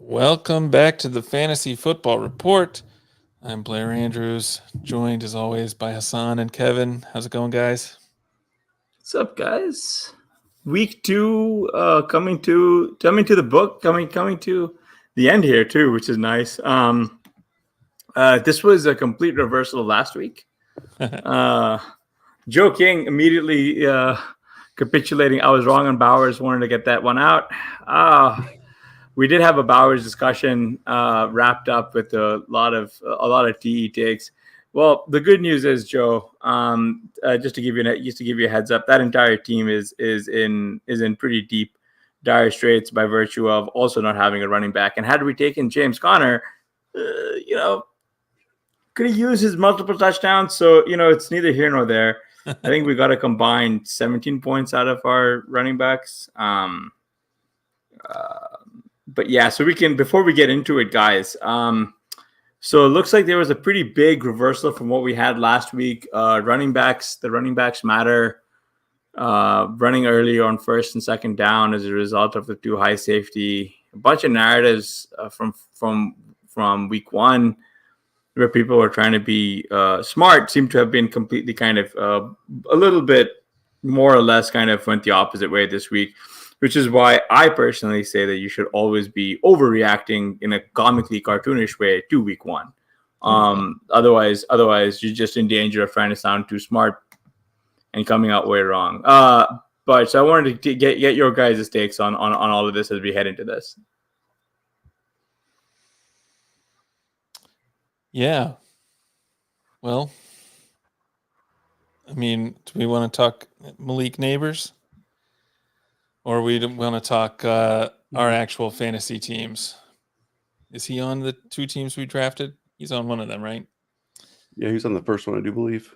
Welcome back to the Fantasy Football Report. I'm Blair Andrews, joined as always by Hasan and Kevin. How's it going, guys? What's up, guys? Week two, coming to the book, coming to the end here too, which is nice. This was a complete reversal of last week. Joe King immediately capitulating. I was wrong on Bowers. Wanted to get that one out. We did have a Bowers discussion wrapped up with a lot of TE takes. Well, the good news is, Joe, just to give you a heads up, that entire team is in pretty deep, dire straits by virtue of also not having a running back. And had we taken James Conner, could he use his multiple touchdowns? So it's neither here nor there. I think we got a combined 17 points out of our running backs. But yeah, so before we get into it, guys. So it looks like there was a pretty big reversal from what we had last week. The running backs matter. Running early on first and second down as a result of the two high safety. A bunch of narratives from week one where people were trying to be smart seem to have been completely kind of a little bit more or less kind of went the opposite way this week. Which is why I personally say that you should always be overreacting in a comically cartoonish way to week one. Otherwise, you're just in danger of trying to sound too smart and coming out way wrong. But so I wanted to get your guys' takes on all of this as we head into this. Yeah. Well, I mean, do we want to talk Malik Neighbors? Or we want to talk our actual fantasy teams? Is he on the two teams we drafted? He's on one of them, right? Yeah, he's on the first one, I do believe.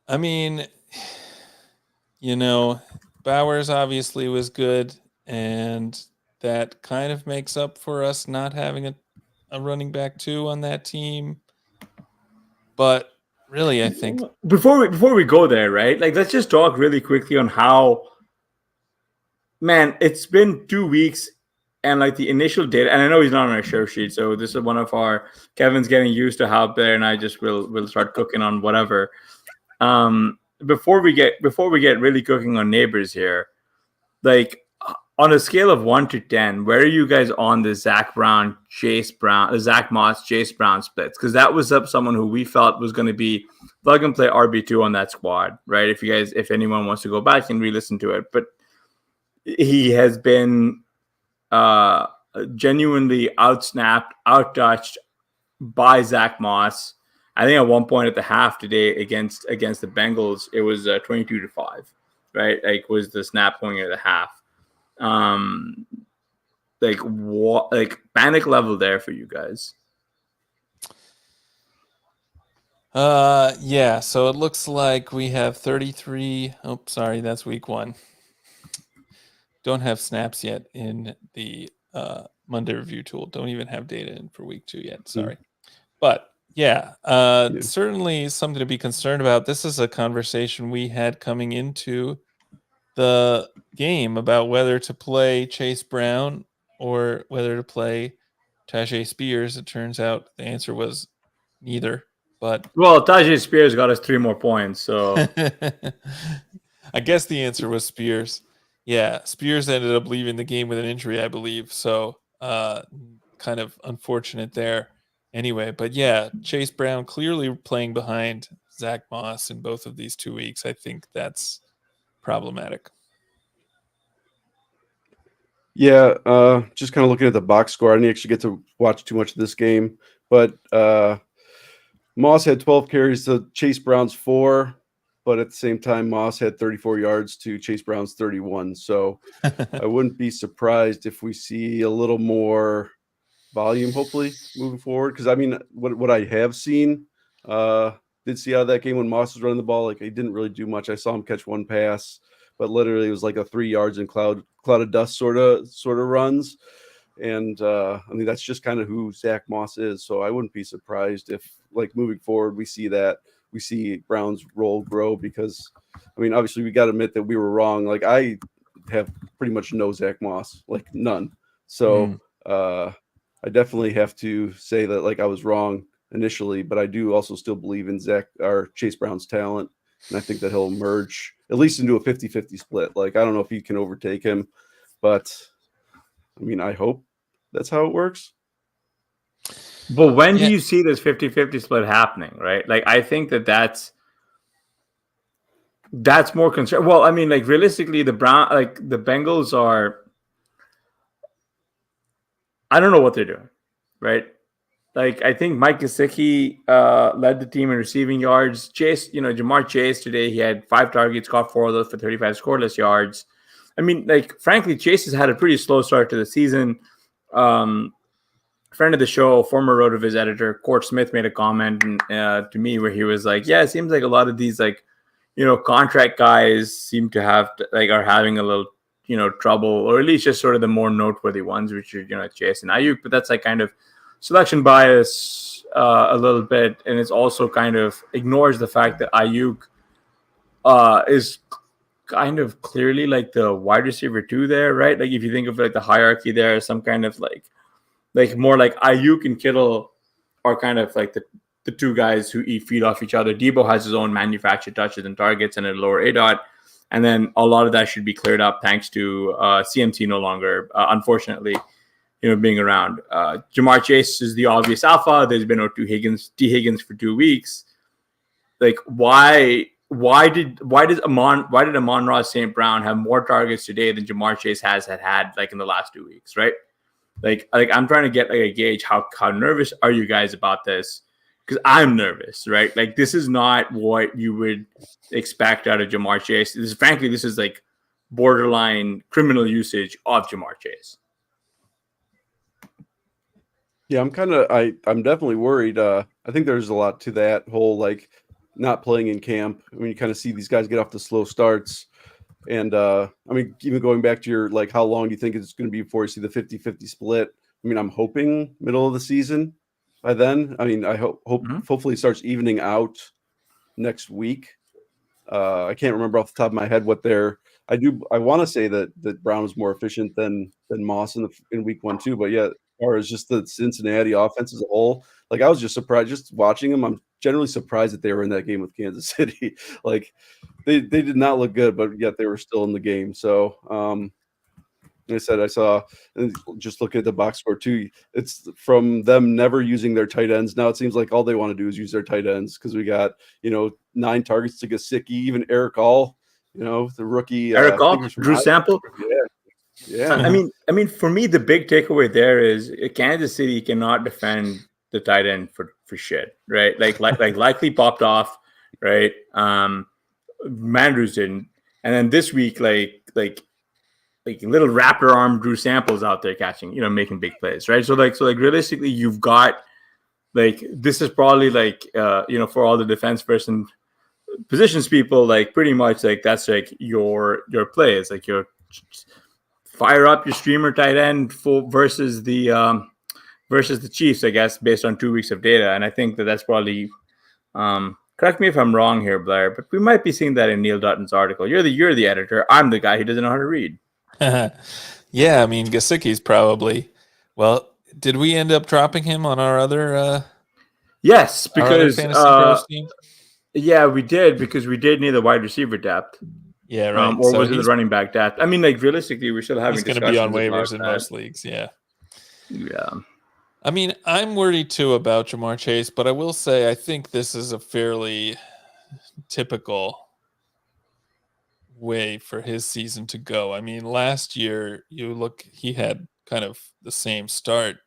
I mean, Bowers obviously was good, and that kind of makes up for us not having a running back two on that team. But really, I think before we go there, right? Like, let's just talk really quickly on how, man, it's been 2 weeks and like the initial data, and I know he's not on our show sheet, so this is one of our Kevin's getting used to how Blair and I just will start cooking on whatever. Before we get really cooking on neighbors here, like on a scale of 1 to 10, where are you guys on the Zach Moss, Chase Brown splits? Because that was someone who we felt was going to be plug and play RB2 on that squad, right? If anyone wants to go back and re-listen to it, but he has been genuinely outsnapped, outtouched by Zach Moss. I think at one point at the half today against the Bengals, it was 22-5, right? Like, was the snap going at the half. Like panic level there for you guys. Yeah, so it looks like we have 33. Oh, sorry, that's week one. Don't have snaps yet in the Monday review tool. Don't even have data in for week 2 yet. Sorry. But yeah, certainly something to be concerned about. This is a conversation we had coming into the game about whether to play Chase Brown or whether to play Tajay Spears. It turns out the answer was neither. But Tajay Spears got us 3 more points, so I guess the answer was Spears. Yeah, Spears ended up leaving the game with an injury, I believe. So kind of unfortunate there. Anyway, but yeah, Chase Brown clearly playing behind Zach Moss in both of these 2 weeks. I think that's problematic. Yeah, just kind of looking at the box score. I didn't actually get to watch too much of this game, but Moss had 12 carries to Chase Brown's 4, but at the same time, Moss had 34 yards to Chase Brown's 31. So I wouldn't be surprised if we see a little more volume, hopefully, moving forward. Because, I mean, what I have seen, did see out of that game when Moss was running the ball, like, he didn't really do much. I saw him catch one pass, but literally it was like a 3 yards in cloud of dust sort of runs. And I mean, that's just kind of who Zach Moss is. So I wouldn't be surprised if, like, moving forward, we see Brown's role grow, because, I mean, obviously we got to admit that we were wrong. Like, I have pretty much no Zach Moss, like none. So I definitely have to say that like I was wrong initially, but I do also still believe in Chase Brown's talent. And I think that he'll emerge at least into a 50-50 split. Like, I don't know if he can overtake him, but I mean, I hope that's how it works. But when do you see this 50-50 split happening, right? Like, I think that's more concern. Well, I mean, like realistically, the Bengals are, I don't know what they're doing, right? Like, I think Mike Gesicki led the team in receiving yards. Chase, Jamar Chase today, he had 5 targets, caught 4 of those for 35 scoreless yards. I mean, like, frankly, Chase has had a pretty slow start to the season. Friend of the show, former RotoViz editor, Court Smith, made a comment to me where he was like, yeah, it seems like a lot of these, like, contract guys seem to have, are having a little, trouble, or at least just sort of the more noteworthy ones, which are, Chase and Ayuk. But that's like kind of selection bias a little bit, and it's also kind of ignores the fact that Ayuk is kind of clearly like the wide receiver 2 there, right? Like if you think of like the hierarchy there, some kind of like more like Ayuk and Kittle are kind of like the 2 guys who feed off each other. Debo has his own manufactured touches and targets and a lower ADOT. And then a lot of that should be cleared up thanks to CMC no longer, unfortunately, being around. Jamar Chase is the obvious alpha. There's been no T. Higgins for 2 weeks. Like, why did Amon-Ra St. Brown have more targets today than Jamar Chase had like in the last 2 weeks, right? Like I'm trying to get like a gauge how nervous are you guys about this? Because I'm nervous, right? Like, this is not what you would expect out of Jamar Chase. This is like borderline criminal usage of Jamar Chase. Yeah, I'm definitely worried. I think there's a lot to that whole like not playing in camp. I mean, you kind of see these guys get off the slow starts. And I mean, even going back to your like, how long do you think it's going to be before you see the 50-50 split? I mean, I'm hoping middle of the season by then. I mean, I hopefully it starts evening out next week. I can't remember off the top of my head what I want to say that Brown was more efficient than Moss in week 1 too. But yeah, as far as just the Cincinnati offense as a whole, like I was just surprised just watching them. I'm generally surprised that they were in that game with Kansas City. Like they did not look good, but yet they were still in the game. So like I said, I saw, just looking at the box score too, it's from them never using their tight ends. Now it seems like all they want to do is use their tight ends because we got 9 targets to Gesicki, even Eric All, the rookie. Eric All, Drew Sample. Yeah. I mean, for me, the big takeaway there is Kansas City cannot defend the tight end for shit, right? Like likely popped off, right? Mandrews didn't, and then this week, like little raptor arm Drew Samples out there catching, making big plays, right? So realistically, you've got like, this is probably like for all the defense person positions people, like pretty much like that's like your play. It's like your fire up your streamer tight end versus the Chiefs, I guess, based on 2 weeks of data. And I think that's probably correct me if I'm wrong here, Blair, but we might be seeing that in Neil Dutton's article. You're the editor. I'm the guy who doesn't know how to read. Yeah, I mean, Gesicki's probably. Well, did we end up dropping him on our other? Yes, because fantasy bros team? Yeah, we did, because we did need the wide receiver depth. Yeah, right. Or so was it the running back depth? I mean, like realistically, we're still having. He's going to be on waivers in most leagues. Yeah. Yeah. I mean, I'm worried too about Jamar Chase, but I will say I think this is a fairly typical way for his season to go. I mean, last year he had kind of the same start.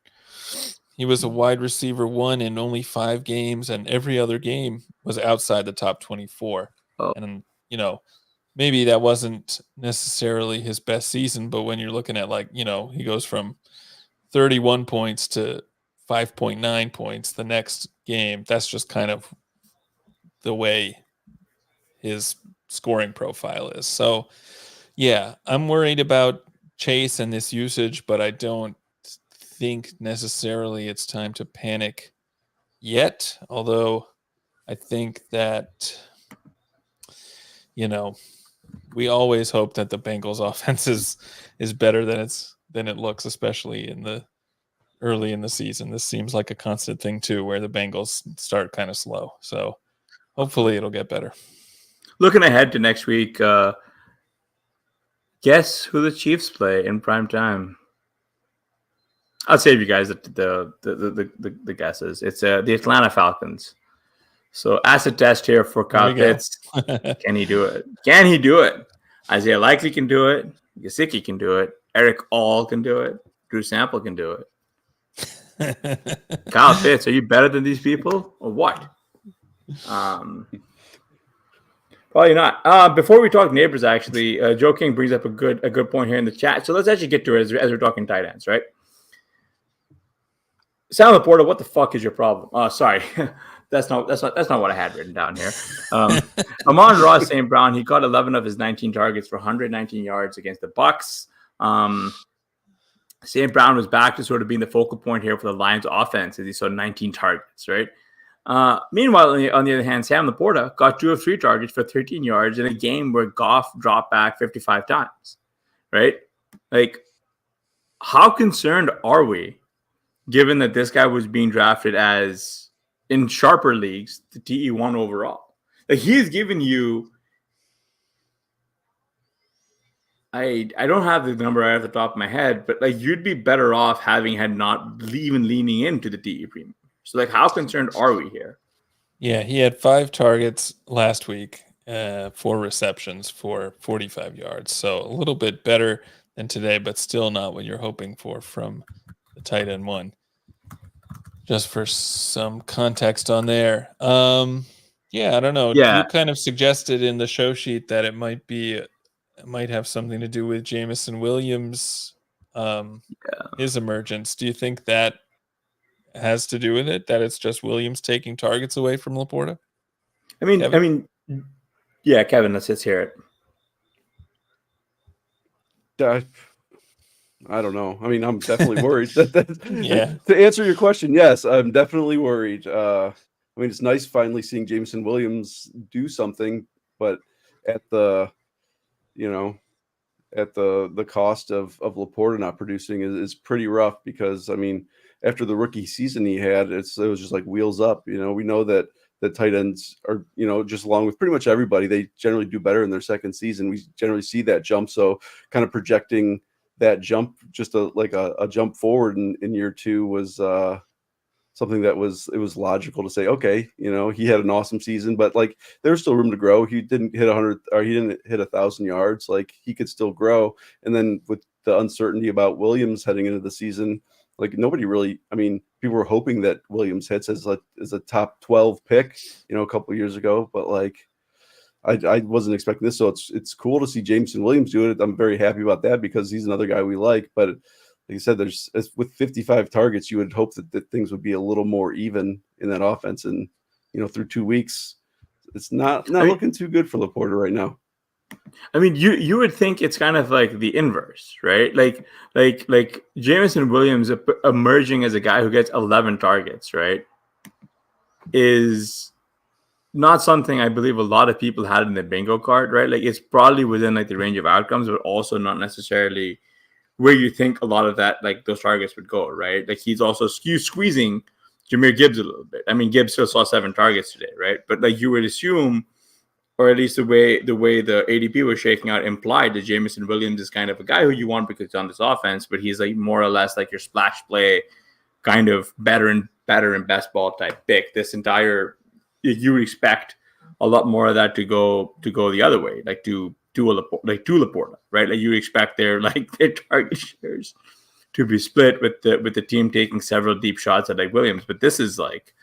He was a wide receiver 1 in only 5 games, and every other game was outside the top 24. Oh. And maybe that wasn't necessarily his best season, but when you're looking at he goes from 31 points to 5.9 points the next game, that's just kind of the way his scoring profile is. So, yeah, I'm worried about Chase and this usage, but I don't think necessarily it's time to panic yet. Although I think that, we always hope that the Bengals offense is better than it's than it looks, especially early in the season. This seems like a constant thing too, where the Bengals start kind of slow. So hopefully it'll get better. Looking ahead to next week, guess who the Chiefs play in prime time? I'll save you guys the guesses. It's the Atlanta Falcons. So acid test here for Kyle Pitts. Can he do it? Can he do it? Isaiah Likely can do it. Gesicki can do it. Eric All can do it. Drew Sample can do it. Kyle Pitts, are you better than these people or what? Probably not. Before we talk neighbors, actually, Joe King brings up a good point here in the chat. So let's actually get to it as we're talking tight ends, right? Sam Laporta, what the fuck is your problem? Oh, sorry. That's not what I had written down here. Amon-Ra St. Brown, he caught 11 of his 19 targets for 119 yards against the Bucs. St. Brown was back to sort of being the focal point here for the Lions offense as he saw 19 targets, right? Meanwhile, on the other hand, Sam Laporta got 2 of 3 targets for 13 yards in a game where Goff dropped back 55 times, right? Like, how concerned are we, given that this guy was being drafted as, in sharper leagues, the TE1 overall? Like, he's given you, I don't have the number right off the top of my head, but like, you'd be better off had not even leaning into the TE premium. So, like, how concerned are we here? Yeah, he had 5 targets last week, 4 receptions for 45 yards. So a little bit better than today, but still not what you're hoping for from the tight end one. Just for some context on there. Yeah, I don't know. Yeah. You kind of suggested in the show sheet that it might have something to do with Jameson Williams, his emergence. Do you think that has to do with it, that it's just Williams taking targets away from Laporta? Yeah, Kevin, let's hear it. I don't know. I mean, I'm definitely worried. Yeah. To answer your question, yes, I'm definitely worried. I mean, it's nice finally seeing Jameson Williams do something, but at the cost of Laporta not producing is pretty rough, because I mean, after the rookie season he had, it was just like wheels up. We know that tight ends are, just along with pretty much everybody, they generally do better in their second season. We generally see that jump. So kind of projecting that jump, just a jump forward in year 2 was something that was logical to say, okay, he had an awesome season, but like there's still room to grow. He didn't hit 100, or he didn't hit 1,000 yards. Like, he could still grow. And then with the uncertainty about Williams heading into the season, like, nobody really, I mean, people were hoping that Williams hits as a top 12 pick, a couple of years ago, but like, I wasn't expecting this. So it's cool to see Jameson Williams do it. I'm very happy about that, because he's another guy we like. But like I said, with 55 targets, you would hope that things would be a little more even in that offense. And, through 2 weeks, it's not looking too good for Laporta right now. I mean, you would think it's kind of like the inverse, right? Like Jameson Williams emerging as a guy who gets 11 targets, right, is not something I believe a lot of people had in the bingo card, right? Like, it's probably within like the range of outcomes, but also not necessarily where you think a lot of that, like, those targets would go, right? Like, he's also squeezing Jahmyr Gibbs a little bit. I mean, Gibbs still saw 7 targets today, right? But like, you would assume, or at least the way the ADP was shaking out implied that Jameson Williams is kind of a guy who you want because he's on this offense, but he's like more or less like your splash play kind of better and best ball type pick. This entire, you would expect a lot more of that to go the other way, like to Laporta, right? Like, you expect their target shares to be split with the team taking several deep shots at like Williams. But this is like,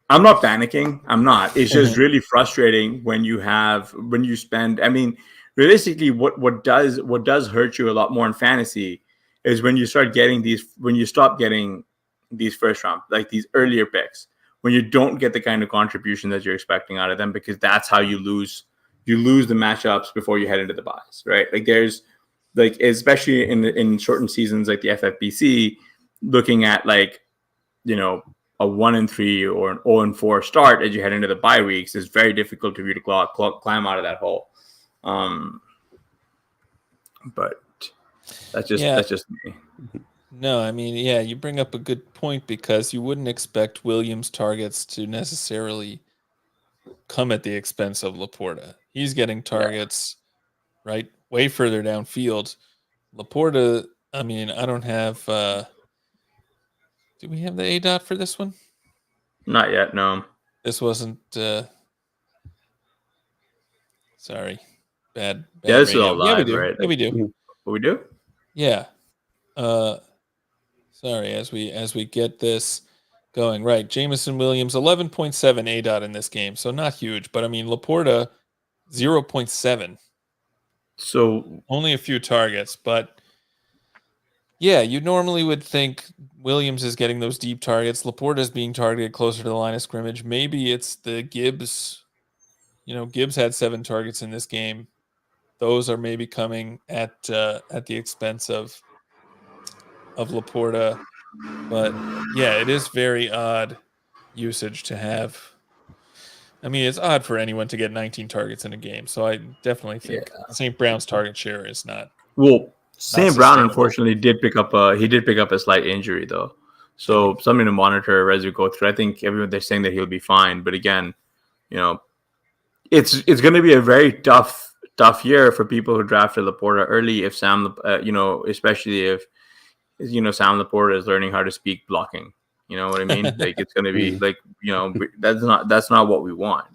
I'm not panicking. I'm not. It's just really frustrating when you spend. I mean, realistically, what does hurt you a lot more in fantasy is when you stop getting these first round, like these earlier picks, when you don't get the kind of contribution that you're expecting out of them, because that's how you lose the matchups before you head into the buys, right? Like, there's like, especially in shortened seasons like the FFPC, looking at like, a 1-3 or an 0-4 start as you head into the bye weeks is very difficult for you to climb out of that hole. But That's Yeah. just me. No, I mean, yeah, you bring up a good point because you wouldn't expect Williams' targets to necessarily come at the expense of Laporta. He's getting targets, right, way further downfield. Laporta, I mean, I don't have. Do we have the A dot for this one? Not yet, no. This wasn't. Sorry, bad Yeah, this is radio. all Yeah, we live, do. right? Yeah, we do. What we do? Yeah. Sorry, as we get this going, right? Jameson Williams, 11.7 A dot in this game, so not huge, but I mean Laporta, 0.7. So Only a few targets, but yeah, you normally would think Williams is getting those deep targets. Laporta is being targeted closer to the line of scrimmage. Maybe it's the Gibbs. Gibbs had 7 targets in this game. Those are maybe coming at the expense of Laporta. But yeah, it is very odd usage to have. I mean, it's odd for anyone to get 19 targets in a game. So I definitely think St. Brown's target share is not. Well, St. Brown sustainable. unfortunately did pick up a slight injury though. So something to monitor as we go through. I think everyone they're saying that he'll be fine, but again, it's going to be a very tough year for people who drafted Laporta early. If Sam, especially if Sam Laporta is learning how to speak blocking. You know what I mean? Like it's going to be like that's not what we want.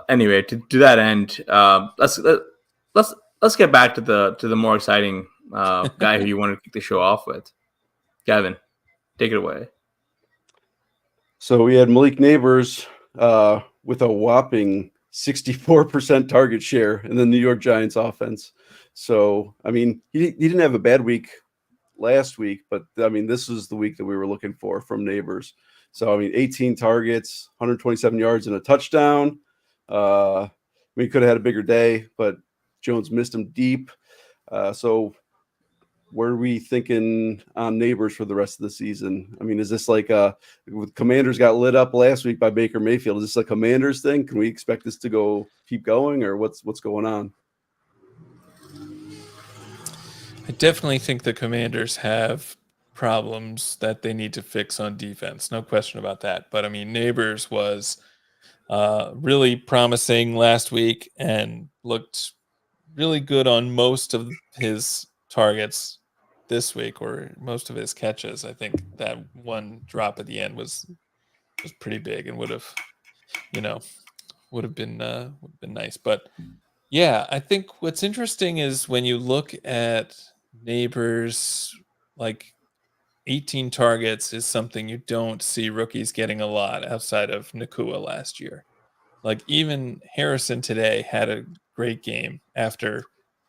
Anyway, to that end, let's get back to the more exciting guy who you want to kick the show off with. Gavin, take it away. So we had Malik Neighbors with a whopping 64% target share in the New York Giants offense. So, I mean, he didn't have a bad week last week, but I mean, this is the week that we were looking for from Neighbors. So, I mean, 18 targets, 127 yards and a touchdown. He could have had a bigger day, but Jones missed him deep. So where are we thinking on Neighbors for the rest of the season? I mean, is this like Commanders got lit up last week by Baker Mayfield? Is this a Commanders thing? Can we expect this to keep going, or what's going on? I definitely think the Commanders have problems that they need to fix on defense. No question about that. But I mean, Neighbors was really promising last week and looked really good on most of his targets this week, or most of his catches. I think that one drop at the end was pretty big and would have been nice. But yeah, I think what's interesting is when you look at Neighbors, like 18 targets is something you don't see rookies getting a lot outside of Nakua last year. Like even Harrison today had a great game after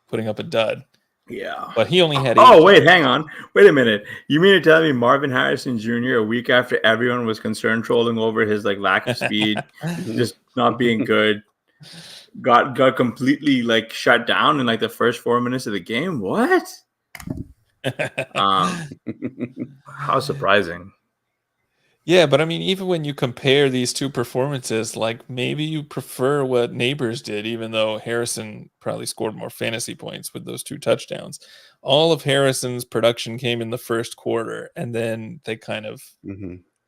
putting up a dud. Yeah. But he only had 8 Oh, wait, targets. hang on. Wait a minute. You mean to tell me Marvin Harrison Jr. a week after everyone was concerned trolling over his lack of speed, just not being good, got completely shut down in the first 4 minutes of the game? What? How surprising. Yeah, but I mean, even when you compare these two performances, maybe you prefer what Neighbors did, even though Harrison probably scored more fantasy points with those 2 touchdowns. All of Harrison's production came in the first quarter, and then they kind of,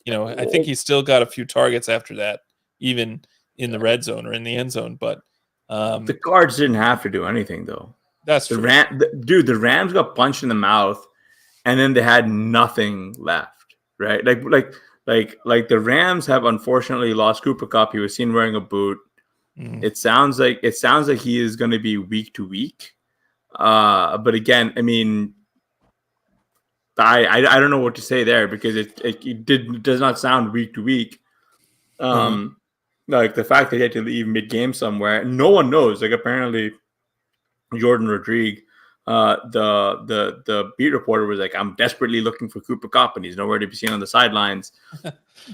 I think he still got a few targets after that, even in the red zone or in the end zone. But the Cards didn't have to do anything, though. That's true. The Rams got punched in the mouth, and then they had nothing left, right? Like the Rams have unfortunately lost Cooper Kupp. He was seen wearing a boot. It sounds like he is going to be week to week. But again, I mean, I don't know what to say there because it does not sound week to week. Like the fact that he had to leave mid game somewhere, no one knows. Like apparently, Jordan Rodriguez, the beat reporter was like, "I'm desperately looking for Cooper Kupp, and he's nowhere to be seen on the sidelines."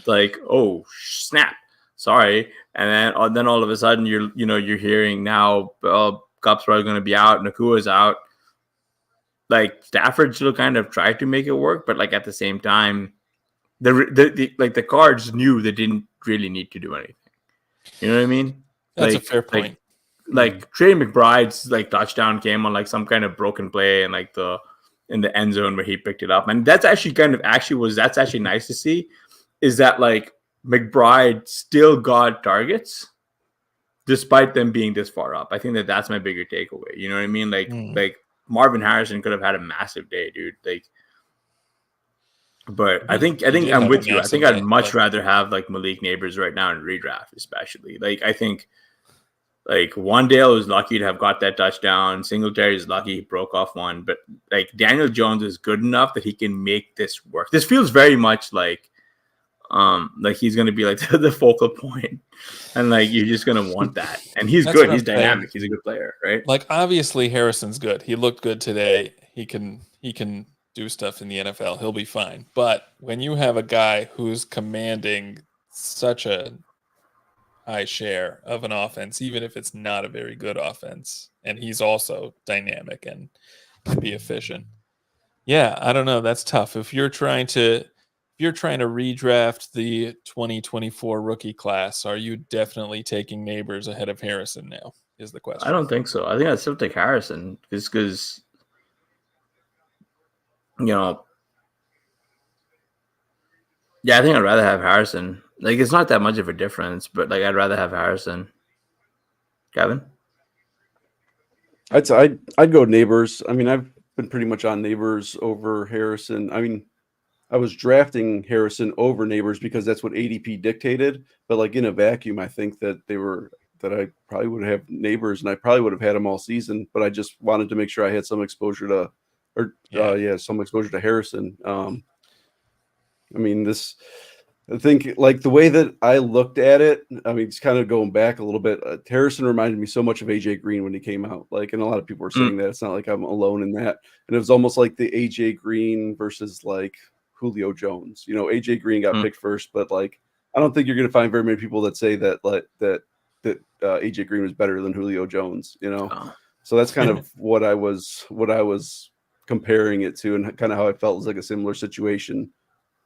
Like, oh snap! Sorry. And then all of a sudden, you're hearing now, Kupp's probably going to be out, Nakua's out. Like Stafford still kind of tried to make it work, but at the same time, the Cards knew they didn't really need to do anything. You know what I mean? That's a fair point. like Trey McBride's like touchdown came on like some kind of broken play and like in the end zone where he picked it up, and that's actually that's actually nice to see. Is that like McBride still got targets despite them being this far up? I think that's my bigger takeaway. You know what I mean? Like Marvin Harrison could have had a massive day, dude. Like, but I think I'm with you. I think I'd much rather have like Malik Neighbors right now in redraft, especially. Like I think like Wandale was lucky to have got that touchdown. Singletary is lucky he broke off one, but like Daniel Jones is good enough that he can make this work. This feels very much like he's gonna be like the focal point, and like you're just gonna want that. And he's good. He's dynamic. He's a good player, right? Like obviously Harrison's good. He looked good today. He can do stuff in the NFL. He'll be fine. But when you have a guy who's commanding such a high share of an offense, even if it's not a very good offense, and he's also dynamic and can be efficient. Yeah, I don't know. That's tough. If you're trying to redraft the 2024 rookie class, are you definitely taking Neighbors ahead of Harrison now? Is the question. I don't think so. I think I'd still take Harrison just because, I think I'd rather have Harrison. Like, it's not that much of a difference, but like I'd rather have Harrison. Kevin? I'd go Neighbors. I mean, I've been pretty much on Neighbors over Harrison. I mean, I was drafting Harrison over Neighbors because that's what ADP dictated. But like in a vacuum, I think that I probably would have Neighbors, and I probably would have had him all season. But I just wanted to make sure I had some exposure to, some exposure to Harrison. I think like the way that I looked at it, I mean, it's kind of going back a little bit. Harrison reminded me so much of AJ Green when he came out. Like, and a lot of people were saying that. It's not like I'm alone in that. And it was almost like the AJ Green versus like Julio Jones. AJ Green got picked first, but like I don't think you're going to find very many people that say that AJ Green was better than Julio Jones. So that's kind of what I was comparing it to, and kind of how I felt was like a similar situation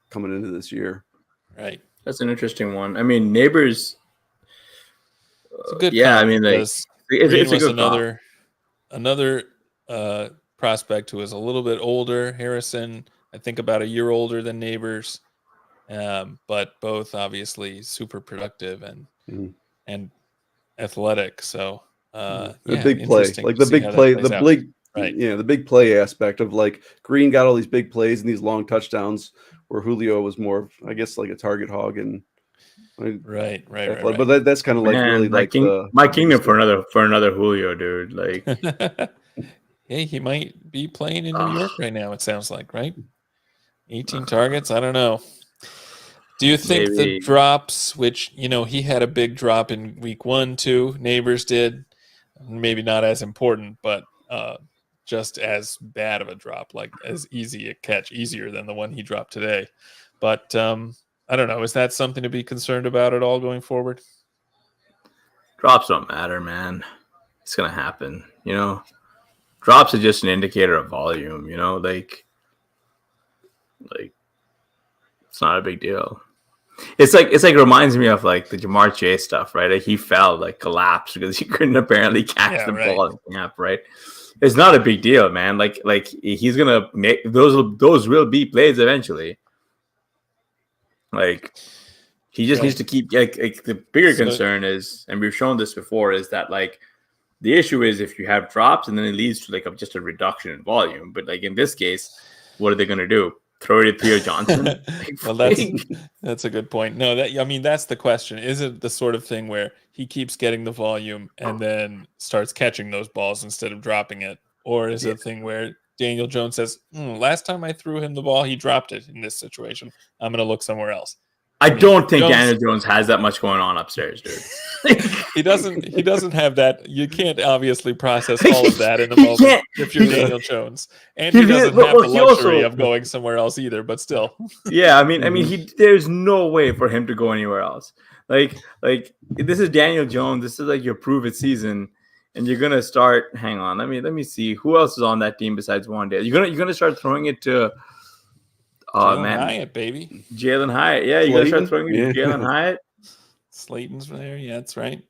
coming into this year. Right. That's an interesting one. I mean, Neighbors. It's a good. I mean, like it's a good another prospect who is a little bit older. Harrison, I think about a year older than Neighbors, but both obviously super productive and athletic. So the big play, like the big play, the big play aspect of like Green got all these big plays and these long touchdowns, where Julio was more of, I guess, like a target hog and right. But that's kind of like really like my kingdom for another Julio, dude. Like, hey, he might be playing in New York right now. It sounds like, right? 18 targets. I don't know. Do you think the drops, which he had a big drop in week 1 too? Neighbors did, maybe not as important, but just as bad of a drop, like as easy a catch, easier than the one he dropped today. But I don't know. Is that something to be concerned about at all going forward? Drops don't matter, man. It's going to happen. Drops are just an indicator of volume, like it's not a big deal. It's like reminds me of like the Jamar Chase stuff, right? Like he fell, like collapsed because he couldn't apparently catch the ball in camp, right? It's not a big deal, man. Like he's gonna make those will be plays eventually. Like he just needs to keep like the bigger concern is, and we've shown this before, is that like the issue is if you have drops and then it leads to like just a reduction in volume. But like in this case, what are they gonna do? Throw it at Theo Johnson? Well, that's a good point. No, that's the question. Is it the sort of thing where he keeps getting the volume and then starts catching those balls instead of dropping it? Or is it a thing where Daniel Jones says, last time I threw him the ball, he dropped it in this situation. I'm going to look somewhere else. I don't think Daniel Jones has that much going on upstairs, dude. He doesn't have that. You can't obviously process all of that in the moment if you're Daniel Jones. And he doesn't have the luxury of going somewhere else either, but still. Yeah, I mean, there's no way for him to go anywhere else. Like this is Daniel Jones. This is like your prove it season. And you're gonna start. Hang on, let me see who else is on that team besides Wandale. You're gonna start throwing it to. Jalen Hyatt, baby. Jalen Hyatt. Yeah, you got to start throwing it to Jalen Hyatt. Slayton's there. Yeah, that's right.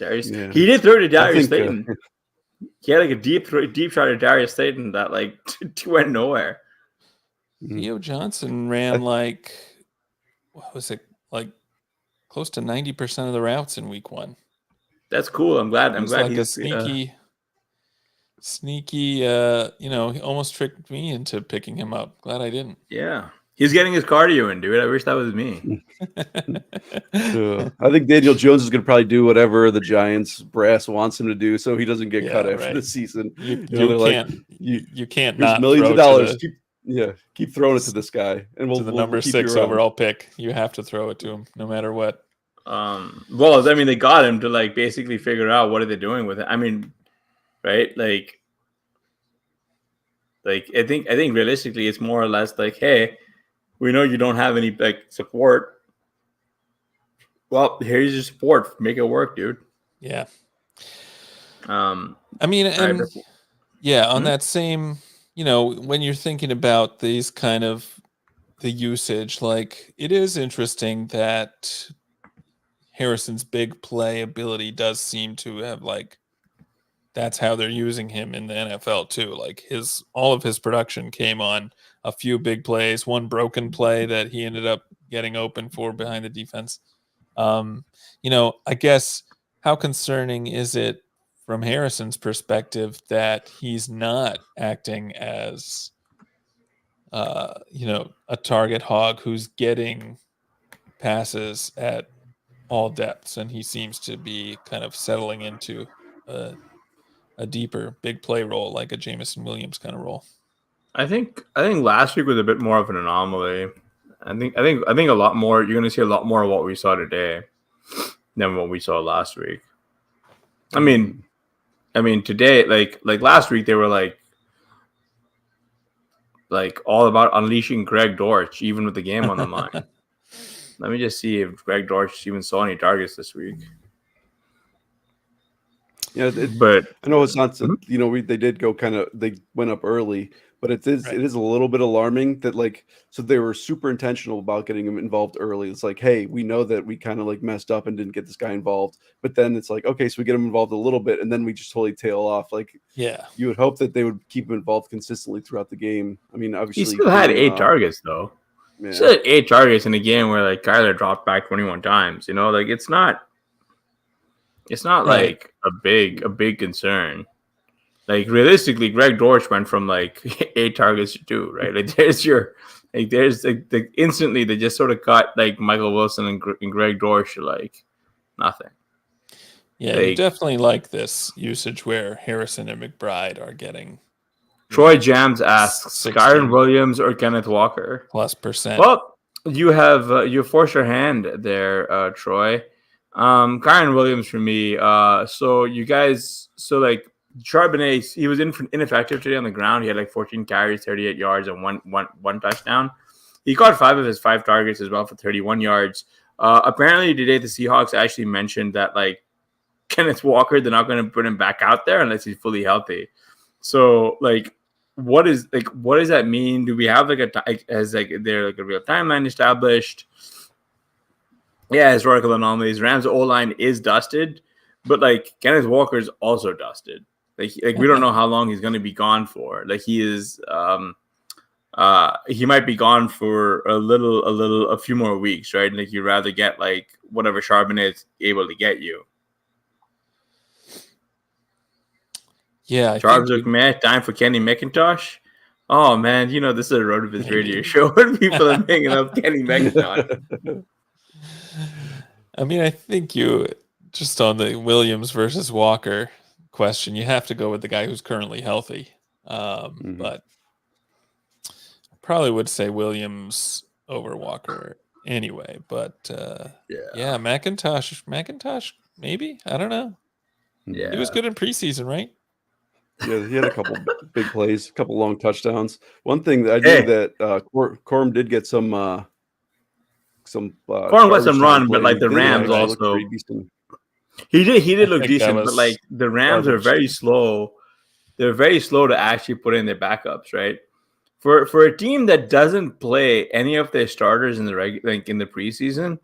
Darius. Yeah. He did throw to I Darius think Slayton. He had like a deep shot at Darius Slayton that like went nowhere. Theo Johnson ran like, what was it, like close to 90% of the routes in week 1. That's cool. I'm glad. It was like a sneaky, he almost tricked me into picking him up. Glad I didn't. yeah. He's getting his cardio in, dude. I wish that was me. I think Daniel Jones is going to probably do whatever the Giants brass wants him to do, so he doesn't get cut after the season. You can't here's not millions throw of dollars. To Keep throwing it to this guy, and we'll the we'll number keep 6 you around. overall pick. You have to throw it to him, no matter what. Well, I mean, they got him to like basically figure out what are they doing with it. I mean, right? Like I think realistically, it's more or less like, hey, we know you don't have any like support. Well, here's your support. Make it work, dude. Yeah. I mean, and on Hmm? that same, when you're thinking about these kind of the usage, like it is interesting that Harrison's big play ability does seem to have like that's how they're using him in the NFL too. Like all of his production came on a few big plays, one broken play that he ended up getting open for behind the defense. I guess how concerning is it from Harrison's perspective that he's not acting as a target hog who's getting passes at all depths, and he seems to be kind of settling into a deeper big play role, like a Jameson Williams kind of role. I think last week was a bit more of an anomaly. I think a lot more. You're going to see a lot more of what we saw today than what we saw last week. I mean today, like last week, they were like all about unleashing Greg Dortch, even with the game on the line. Let me just see if Greg Dortch even saw any targets this week. Yeah, but I know it's not. They did go they went up early, but it is a little bit alarming that so they were super intentional about getting him involved early. It's like, hey, we know that we kind of like messed up and didn't get this guy involved, but then it's like, okay, so we get him involved a little bit, and then we just totally tail off. Like, yeah, you would hope that they would keep him involved consistently throughout the game. I mean, obviously, he still had 8 targets though. Yeah. He still had 8 targets in a game where like Kyler dropped back 21 times. Like it's not like a big concern. Like realistically, Greg Dortch went from like 8 targets to 2, right? Like there's instantly they just sort of cut like Michael Wilson and Greg Dortch to like nothing. Yeah, you definitely like this usage where Harrison and McBride are getting. Troy Jams asks Kyron Williams or Kenneth Walker +%. Well, you forced your hand there, Troy. Kyron Williams for me. So you guys, like Charbonnet, he was ineffective today on the ground. He had like 14 carries, 38 yards, and one touchdown. He caught 5 of his 5 targets as well for 31 yards. Apparently today the Seahawks actually mentioned that like Kenneth Walker, they're not going to put him back out there unless he's fully healthy. So like, what does that mean? Do we have like there like a real timeline established? Yeah, historical anomalies. Rams O-line is dusted, but like Kenneth Walker is also dusted. Like we don't know how long he's going to be gone for. Like he is, he might be gone for a few more weeks, right? Like you'd rather get like whatever Charbonnet is able to get you. Yeah, Charles time for Kenny McIntosh. Oh man, this is a Road to His radio show when people are picking up Kenny McIntosh. I mean, I think you just on the Williams versus Walker question, you have to go with the guy who's currently healthy. But I probably would say Williams over Walker anyway. But yeah, McIntosh, maybe. I don't know. Yeah, he was good in preseason, right? Yeah, he had a couple big plays, a couple long touchdowns. One thing that I knew that Corum did get some Corum got some run, but like the Rams also. He did look decent, but like the Rams are very slow. They're very slow to actually put in their backups, right? For a team that doesn't play any of their starters in the preseason,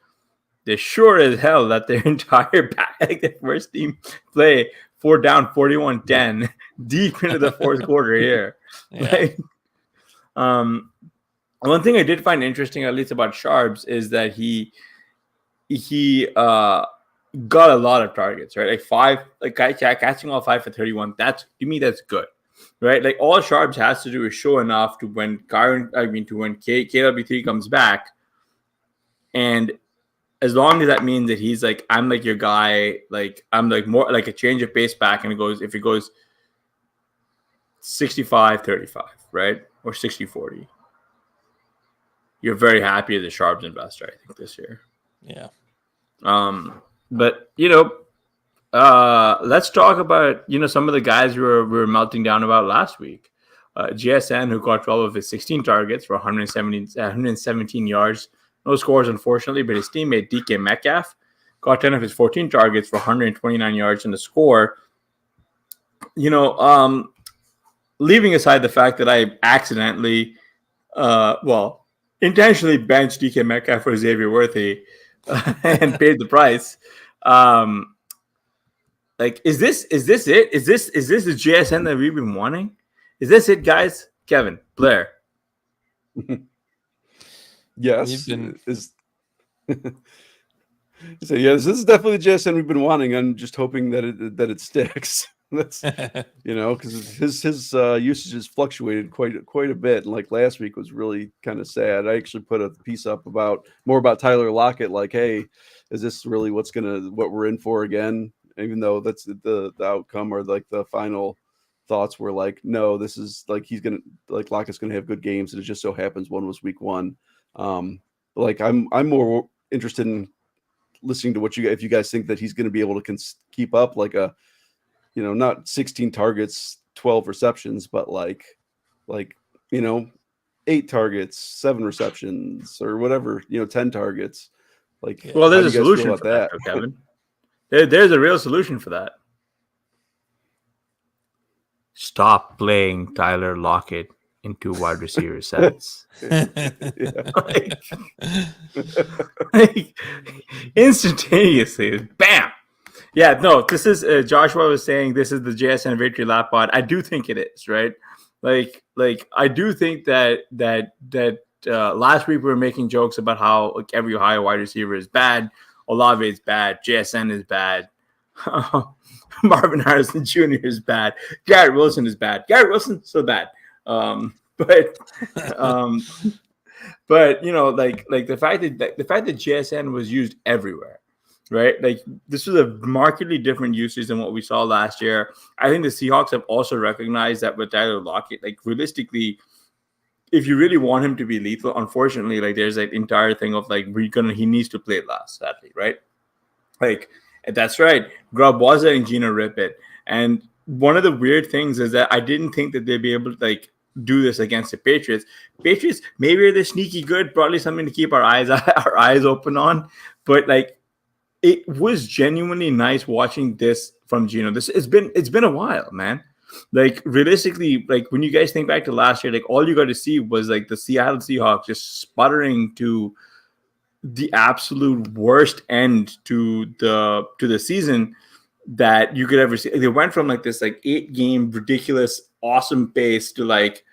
they sure as hell let their entire back, like their first team play 4 down, 41-10 deep into the fourth quarter here. Yeah. Like, one thing I did find interesting, at least about Sharps, is that he got a lot of targets, right? Like 5, like catching all 5 for 31. That's, to me, that's good, right? Like all Sharps has to do is show enough to when KW3 comes back, and as long as that means that he's like, I'm like your guy, like I'm like more like a change of pace back, and if it goes 65-35, right, or 60-40, you're very happy as a Sharps investor, I think, this year. Yeah. But let's talk about some of the guys we were melting down about last week. GSN, who got 12 of his 16 targets for 117 yards, no scores unfortunately, but his teammate DK Metcalf got 10 of his 14 targets for 129 yards and a score. Leaving aside the fact that I accidentally, intentionally benched DK Metcalf for Xavier Worthy and paid the price. Like, is this it? Is this the GSN that we've been wanting? is this it, guys? Kevin, Blair. Yes. Been... So yes, this is definitely JSN we've been wanting. I'm just hoping that it sticks. That's because his usage has fluctuated quite a bit. And like last week was really kind of sad. I actually put a piece up more about Tyler Lockett. Like, hey, is this really what we're in for again? Even though that's the outcome or like the final thoughts were like, no, this is like Lockett's gonna have good games, and it just so happens one was week 1. Like I'm more interested in listening to if you guys think that he's going to be able to keep up like not 16 targets, 12 receptions, but like 8 targets, 7 receptions, or whatever, 10 targets. Like, well, there's a solution for that, Kevin. There's a real solution for that. Stop playing Tyler Lockett into wide receiver sets. like instantaneously, bam. Yeah, no, this is Joshua was saying this is the JSN Victory Lap Pod. I do think it is, right? Like I do think that last week we were making jokes about how like every Ohio wide receiver is bad. Olave is bad. JSN is bad. Marvin Harrison Jr. is bad. Garrett Wilson is bad. Garrett Wilson so bad. But the fact that JSN was used everywhere, right? Like this was a markedly different usage than what we saw last year. I think the Seahawks have also recognized that with Tyler Lockett, like realistically, if you really want him to be lethal, unfortunately, like there's that entire thing of like he needs to play last, sadly, right? Like that's right. Grubb was letting Gino rip it, and one of the weird things is that I didn't think that they'd be able to like do this against the Patriots. Patriots maybe they're sneaky good, probably something to keep our eyes open on. But like, it was genuinely nice watching this from Gino. It's been a while, man. Like realistically, like when you guys think back to last year, like all you got to see was like the Seattle Seahawks just sputtering to the absolute worst end to the season that you could ever see. They went from like this like 8-game ridiculous awesome pace to like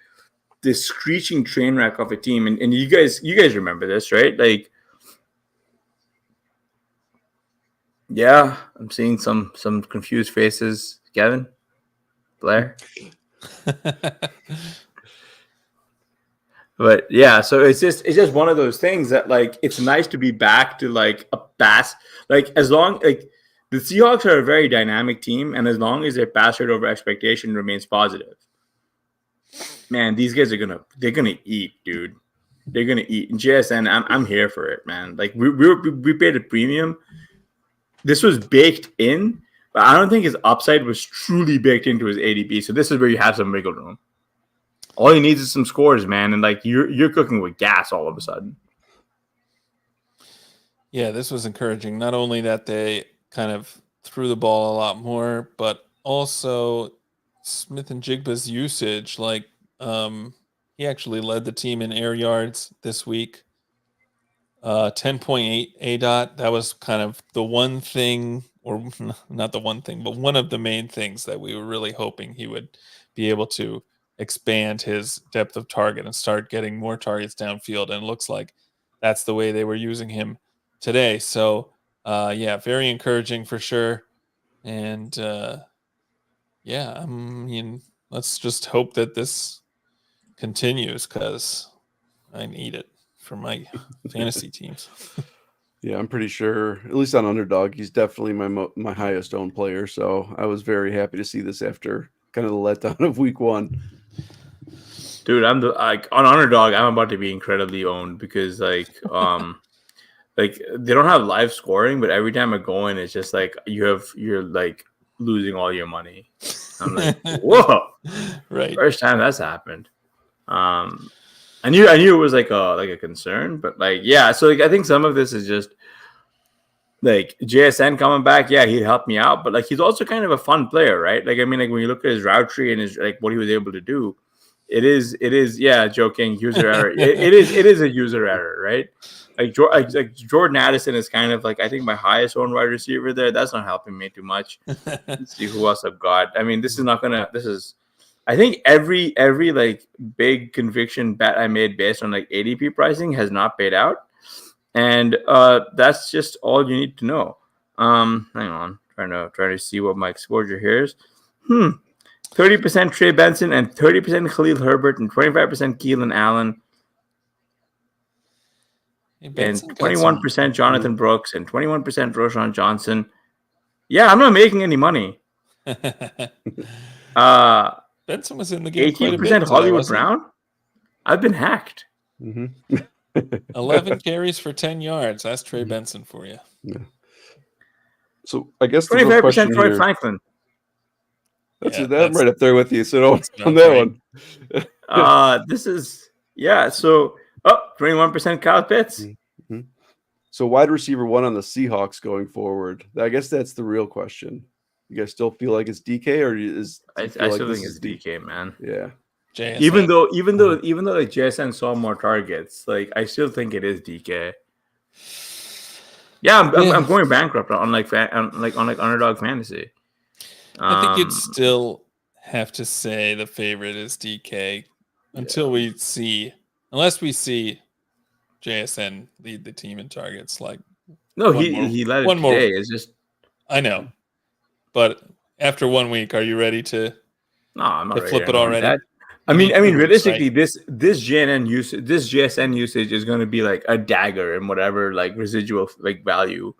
this screeching train wreck of a team. And you guys remember this, right? Like, yeah, I'm seeing some confused faces. Kevin, Blair. But yeah, so it's just one of those things that like it's nice to be back to like a pass. Like as long like the Seahawks are a very dynamic team, and as long as their pass rate over expectation remains positive, man, these guys they're gonna eat, dude. They're gonna eat. And JSN, I'm here for it, man. Like we paid a premium. This was baked in, but I don't think his upside was truly baked into his ADP. So this is where you have some wiggle room. All he needs is some scores, man, and like you're cooking with gas all of a sudden. Yeah, this was encouraging. Not only that they kind of threw the ball a lot more, but also Smith and Jigba's usage. Like he actually led the team in air yards this week. 10.8 ADOT. That was kind of the one thing, or not the one thing, but one of the main things that we were really hoping he would be able to expand his depth of target and start getting more targets downfield. And it looks like that's the way they were using him today. So, yeah, very encouraging for sure. And yeah, I mean, let's just hope that this continues because I need it for my fantasy teams. Yeah, I'm pretty sure, at least on Underdog, he's definitely my highest owned player. So I was very happy to see this after kind of the letdown of week 1. Dude, on Underdog, I'm about to be incredibly owned because like they don't have live scoring, but every time I go in, it's just like you're like losing all your money. I'm like, whoa, Right. First time that's happened. I knew it was like a concern, but like yeah. So like I think some of this is just like JSN coming back. Yeah, he'd help me out, but like he's also kind of a fun player, right? Like I mean, like when you look at his route tree and his like what he was able to do, it is yeah. Joking, user error. It is a user error, right? Like Jordan Addison is kind of like I think my highest owned wide receiver there. That's not helping me too much. Let's see who else I've got. I mean, this is. I think every like big conviction bet I made based on like ADP pricing has not paid out, and that's just all you need to know. Hang on, trying to see what my exposure here is. 30% Trey Benson and 30% Khalil Herbert and 25% Keelan Allen. And 21% Jonathan Brooks and 21% Roshan Johnson. Yeah, I'm not making any money. Benson was in the game. 18% Hollywood Brown. I've been hacked. 11 carries for 10 yards. That's Trey Benson for you. Yeah. So I guess 25% Troy Franklin. That's right up there with you. So on that one. This is So 21% Kyle Pitts. Mm-hmm. So wide receiver 1 on the Seahawks going forward. I guess that's the real question. You guys still feel like it's DK, or I still think it's DK, man. Yeah. JSN. Even though like JSN saw more targets, like I still think it is DK. Yeah, I'm going bankrupt on Underdog Fantasy. I think you'd still have to say the favorite is DK until we see, unless we see JSN lead the team in targets. Like no, he led it today. It's just I know. But after 1 week, are you ready to? No, I'm not ready flip it already. I mean, realistically, this JSN usage is going to be like a dagger in whatever like residual like value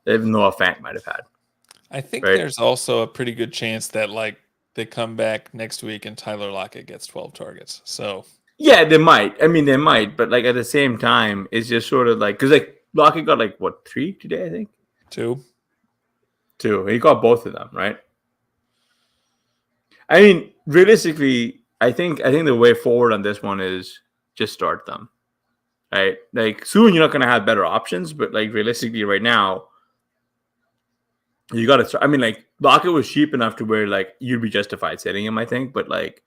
that Noah Fant might have had. I think there's also a pretty good chance that like they come back next week and Tyler Lockett gets 12 targets. So yeah, they might. I mean, they might, but like at the same time, it's just sort of like because like Lockett got like what 3 today, I think 2. He got both of them, right? I mean, realistically, I think the way forward on this one is just start them, right? Like soon you're not going to have better options, but like realistically right now, you got to start. I mean, like Lockett was cheap enough to where like you'd be justified setting him, I think, but like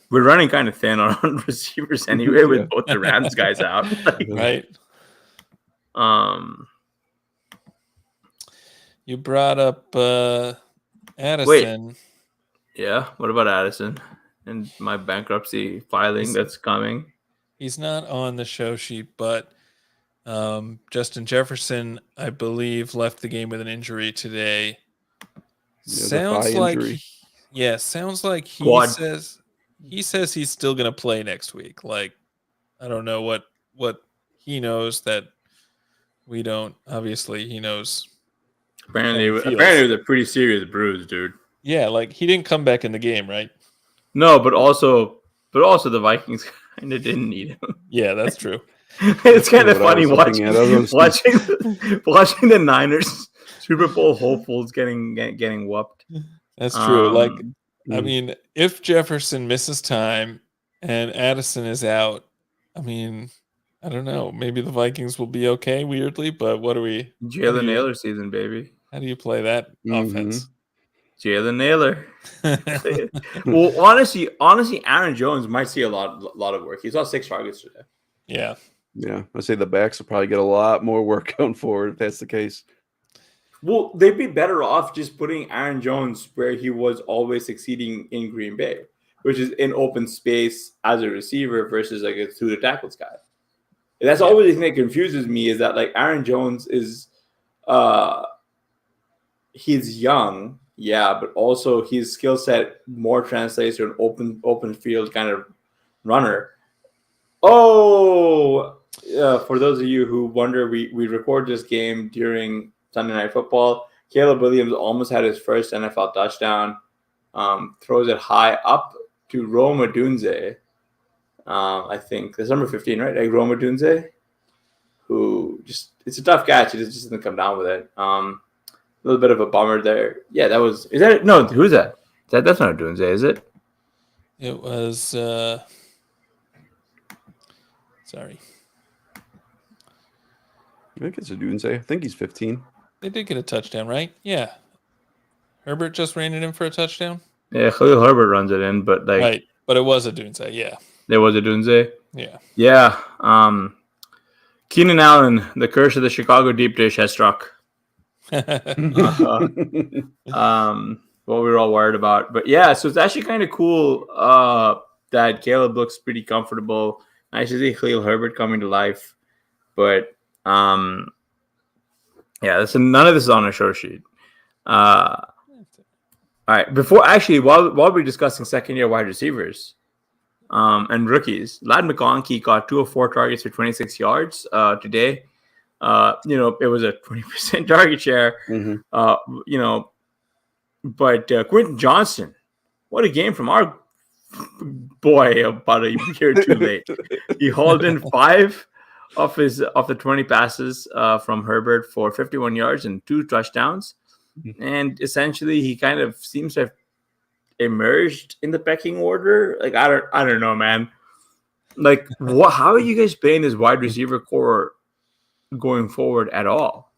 we're running kind of thin on receivers anyway with both the Rams guys out, like, right? You brought up Addison. Wait. Yeah, what about Addison and my bankruptcy filing that's coming? He's not on the show sheet, but Justin Jefferson, I believe, left the game with an injury today. Sounds like he says he's still going to play next week. Like, I don't know what he knows that we don't. Obviously, he knows. Apparently it was a pretty serious bruise, dude. Yeah, like he didn't come back in the game, right? No, but also the Vikings kind of didn't need him. Yeah, that's true. It's kind of funny watching the Niners Super Bowl hopefuls getting whooped. That's true. I mean, if Jefferson misses time and Addison is out, I mean, I don't know. Maybe the Vikings will be okay, weirdly, but what are we? Jalen Naylor season, baby. How do you play that offense? Jalen Naylor. Well, honestly, Aaron Jones might see a lot of work. He saw 6 targets today. Yeah. Yeah, I say the backs will probably get a lot more work going forward if that's the case. Well, they'd be better off just putting Aaron Jones where he was always succeeding in Green Bay, which is in open space as a receiver versus like a through the tackles guy. And that's always the thing that confuses me is that like Aaron Jones is he's young, yeah, but also his skill set more translates to an open field kind of runner. Oh, for those of you who wonder, we record this game during Sunday Night Football. Caleb Williams almost had his first NFL touchdown. Throws it high up to Rome Odunze. I think that's number 15, right? Like Rome Odunze, who it's a tough catch. It just doesn't come down with it. A little bit of a bummer there. Yeah, who's that? That's not Odunze, is it? It was sorry. I think it's a Dunze. I think he's 15. They did get a touchdown, right? Yeah. Herbert just ran it in for a touchdown? Yeah, Khalil Herbert runs it in, but like right. But it was a Dunze, yeah. There was a Dunze? Yeah. Yeah. Keenan Allen, the curse of the Chicago deep dish has struck. What we were all worried about. But yeah, so it's actually kind of cool that Caleb looks pretty comfortable. Nice to see Khalil Herbert coming to life. But yeah, none of this is on a show sheet. All right. While we're discussing second-year wide receivers and rookies, Ladd McConkey got 2 of 4 targets for 26 yards today. It was a 20% target share. Mm-hmm. But Quentin Johnston, what a game from our boy about a year too late. He hauled in 5 of the 20 passes from Herbert for 51 yards and 2 touchdowns. And essentially he kind of seems to have emerged in the pecking order. Like, I don't know, man. Like, how are you guys playing this wide receiver core going forward at all?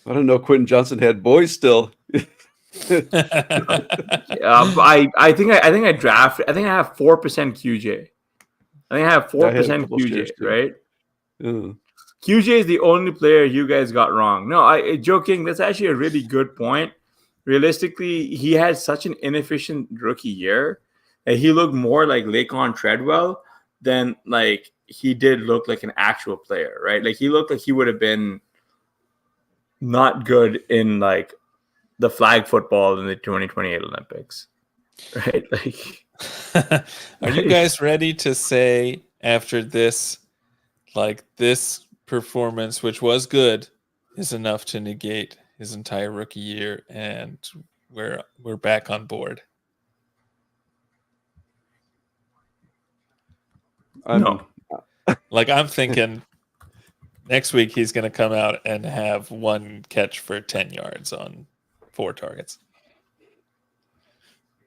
I don't know. Quentin Johnston had boys still. I think I have 4% QJ. I think I have 4% QJ, right? QJ is the only player you guys got wrong. No, joking. That's actually a really good point. Realistically, he had such an inefficient rookie year that he looked more like Laquan Treadwell than like he did look like an actual player, right? Like he looked like he would have been not good in like the flag football in the 2028 Olympics, right? Like, are you guys ready to say after this, like this performance, which was good, is enough to negate his entire rookie year, and we're back on board? No. Like, I'm thinking next week he's going to come out and have 1 catch for 10 yards on 4 targets.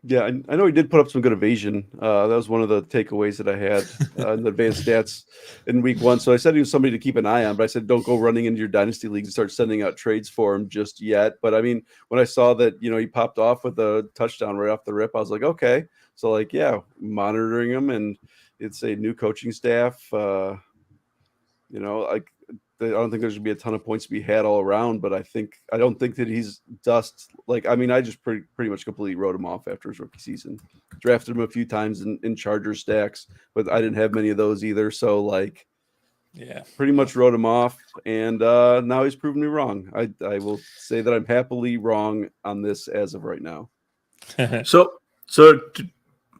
Yeah, I know he did put up some good evasion. That was one of the takeaways that I had in the advanced stats in week 1. So I said he was somebody to keep an eye on, but I said don't go running into your dynasty leagues and start sending out trades for him just yet. But I mean, when I saw that, he popped off with a touchdown right off the rip, I was like, okay. So like, yeah, monitoring him, and it's a new coaching staff. Like, I don't think there's going to be a ton of points to be had all around, but I don't think that he's dust. Like, I mean, I just pretty much completely wrote him off after his rookie season. Drafted him a few times in Charger stacks, but I didn't have many of those either. So, like, yeah, pretty much wrote him off. And now he's proven me wrong. I will say that I'm happily wrong on this as of right now. So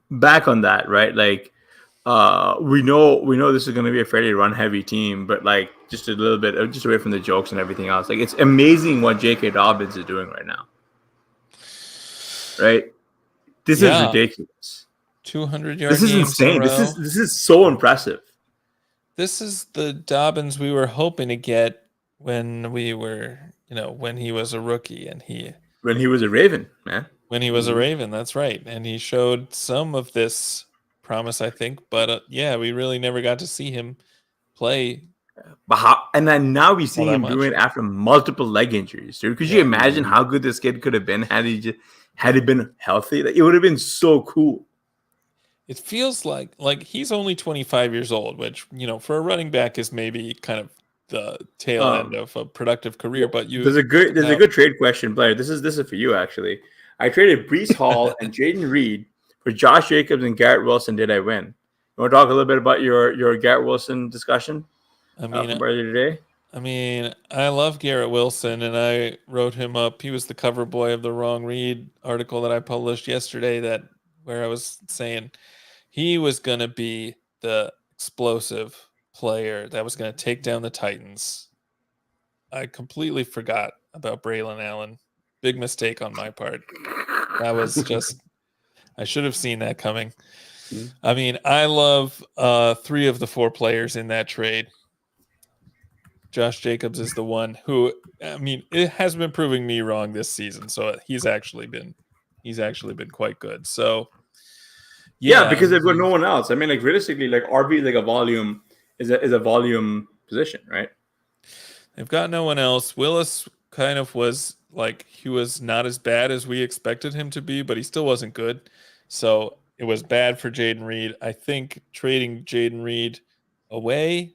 back on that, right? Like, we know this is going to be a fairly run-heavy team, but like just a little bit, just away from the jokes and everything else. Like, it's amazing what J.K. Dobbins is doing right now. Right? This is ridiculous. 200 yards. This is insane. This is so impressive. This is the Dobbins we were hoping to get when we were, when he was a rookie when he was a Raven, man. When he was a Raven, that's right. And he showed some of this promise, I think, but we really never got to see him play. But and then now we see him doing it after multiple leg injuries, dude. Could you imagine how good this kid could have been had he been healthy? Like, it would have been so cool. it feels like he's only 25 years old, which, for a running back is maybe kind of the tail end of a productive career. But there's a good trade question, Blair. This is for you actually. I traded Breece Hall and Jaden Reed for Josh Jacobs and Garrett Wilson. Did I win? You want to talk a little bit about your Garrett Wilson discussion? From earlier today. I mean, I love Garrett Wilson, and I wrote him up. He was the cover boy of the Wrong Read article that I published yesterday, where I was saying he was going to be the explosive player that was going to take down the Titans. I completely forgot about Braylon Allen. Big mistake on my part. That was just, I should have seen that coming. I mean, I love 3 of the 4 players in that trade. Josh Jacobs is the one who, I mean, it has been proving me wrong this season. So he's actually been quite good. So yeah, because they've got no one else. I mean, like realistically, like RB like a volume is a volume position, right? They've got no one else. Willis kind of was like, he was not as bad as we expected him to be, but he still wasn't good. So it was bad for Jaden Reed. I think trading Jaden Reed away,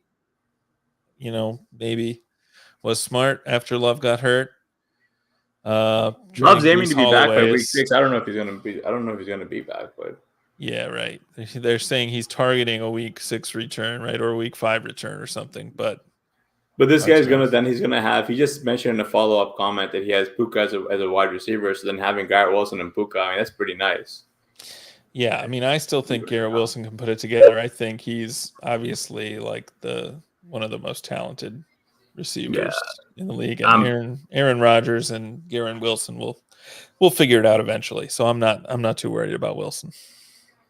maybe was smart after Love got hurt. Love's aiming to be back by week 6. I don't know if he's gonna be back, but yeah, right. They're saying he's targeting a week 6 return, right, or a week 5 return or something. But this guy's he's gonna have. He just mentioned in a follow-up comment that he has Puka as a wide receiver. So then having Garrett Wilson and Puka, I mean, that's pretty nice. Yeah, I mean, I still think Garrett Wilson can put it together. I think he's obviously like one of the most talented receivers in the league. And Aaron Rodgers and Garrett Wilson will figure it out eventually. So I'm not too worried about Wilson.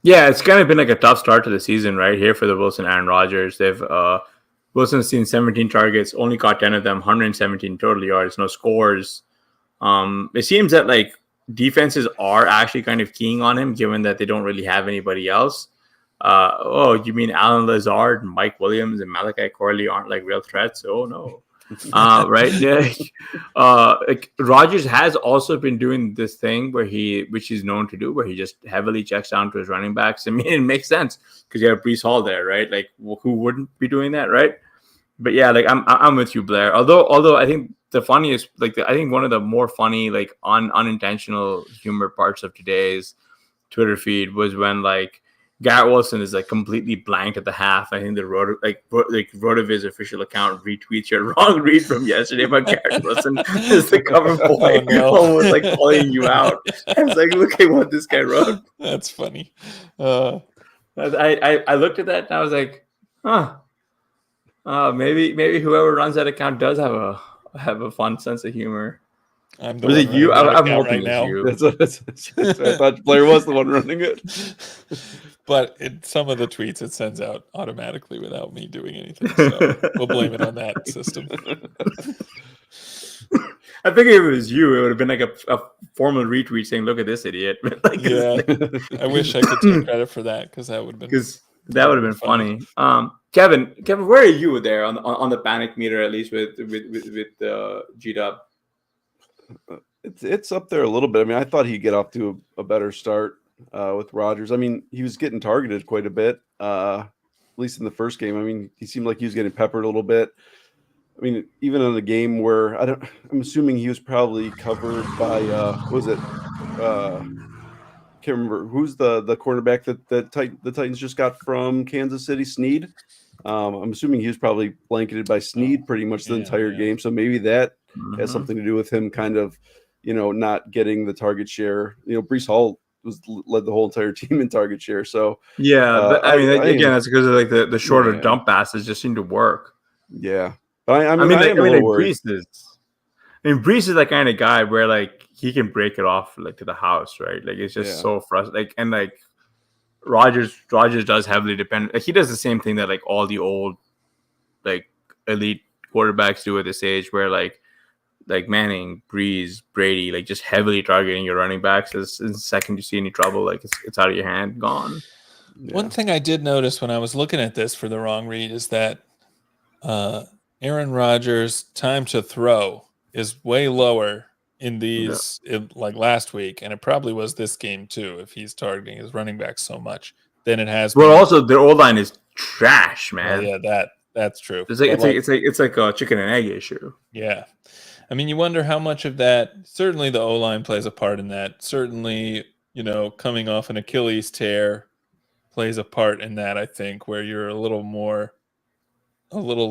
Yeah, it's kind of been like a tough start to the season right here for the Wilson Aaron Rodgers. They've Wilson's seen 17 targets, only caught 10 of them, 117 total yards, no scores. It seems that like defenses are actually kind of keying on him, given that they don't really have anybody else. You mean Alan Lazard, Mike Williams, and Malachi Corley aren't like real threats? Oh no. Right? Yeah. Like Rodgers has also been doing this thing which he's known to do, where he just heavily checks down to his running backs. I mean, it makes sense because you have Breece Hall there, right? Like, who wouldn't be doing that, right? But yeah, like I'm with you, Blair. Although I think the funniest, like I think one of the more funny, like unintentional humor parts of today's Twitter feed was when like Garrett Wilson is like completely blanked at the half. I think the Rotoviz official account retweets your wrong read from yesterday about Garrett Wilson as the cover boy, almost like calling you out. I was like, look at what this guy wrote. That's funny. I looked at that and I was like, maybe whoever runs that account does have a fun sense of humor. Was it you? I'm hoping right you. I thought Blair was the one running it. But some of the tweets it sends out automatically without me doing anything. So we'll blame it on that system. I think if it was you, it would have been like a formal retweet saying, "Look at this idiot." Like, yeah, I wish I could take credit for that because that would have been funny. Kevin, where are you there on the panic meter, at least with G-Dub? It's up there a little bit. I mean, I thought he'd get off to a better start with Rodgers. I mean, he was getting targeted quite a bit, at least in the first game. I mean, he seemed like he was getting peppered a little bit. I mean, even in the game where I'm assuming he was probably covered by can't remember who's the cornerback that the Titans just got from Kansas City, Snead. I'm assuming he was probably blanketed by Snead pretty much the entire game. So maybe that has something to do with him kind of, not getting the target share. Breece Hall led the whole entire team in target share. So but I mean, again, that's because of like the shorter dump passes just seem to work. Yeah, but I mean, Breece is that kind of guy where like he can break it off like to the house, right? Like it's just so frustrating. Like, and like Rodgers does heavily depend. Like he does the same thing that like all the old like elite quarterbacks do at this age, where like Manning, Breeze, Brady, like just heavily targeting your running backs. As in the second you see any trouble, like it's out of your hand, gone. Yeah. One thing I did notice when I was looking at this for the wrong read is that Aaron Rodgers' time to throw is way lower in these like last week, and it probably was this game too if he's targeting his running back so much. than it has Well, been. also their O-line is trash, man. Yeah, that's true. It's like a chicken and egg issue. Yeah. I mean, you wonder how much of that, certainly the O-line plays a part in that. Certainly, coming off an Achilles tear plays a part in that, I think, where you're a little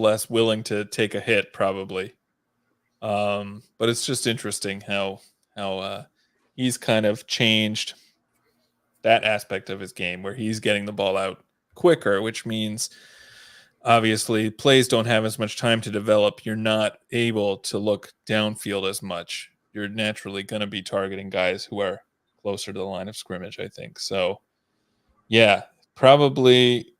less willing to take a hit probably. But it's just interesting how he's kind of changed that aspect of his game where he's getting the ball out quicker, which means obviously plays don't have as much time to develop. You're not able to look downfield as much. You're naturally going to be targeting guys who are closer to the line of scrimmage, I think. So, yeah, probably,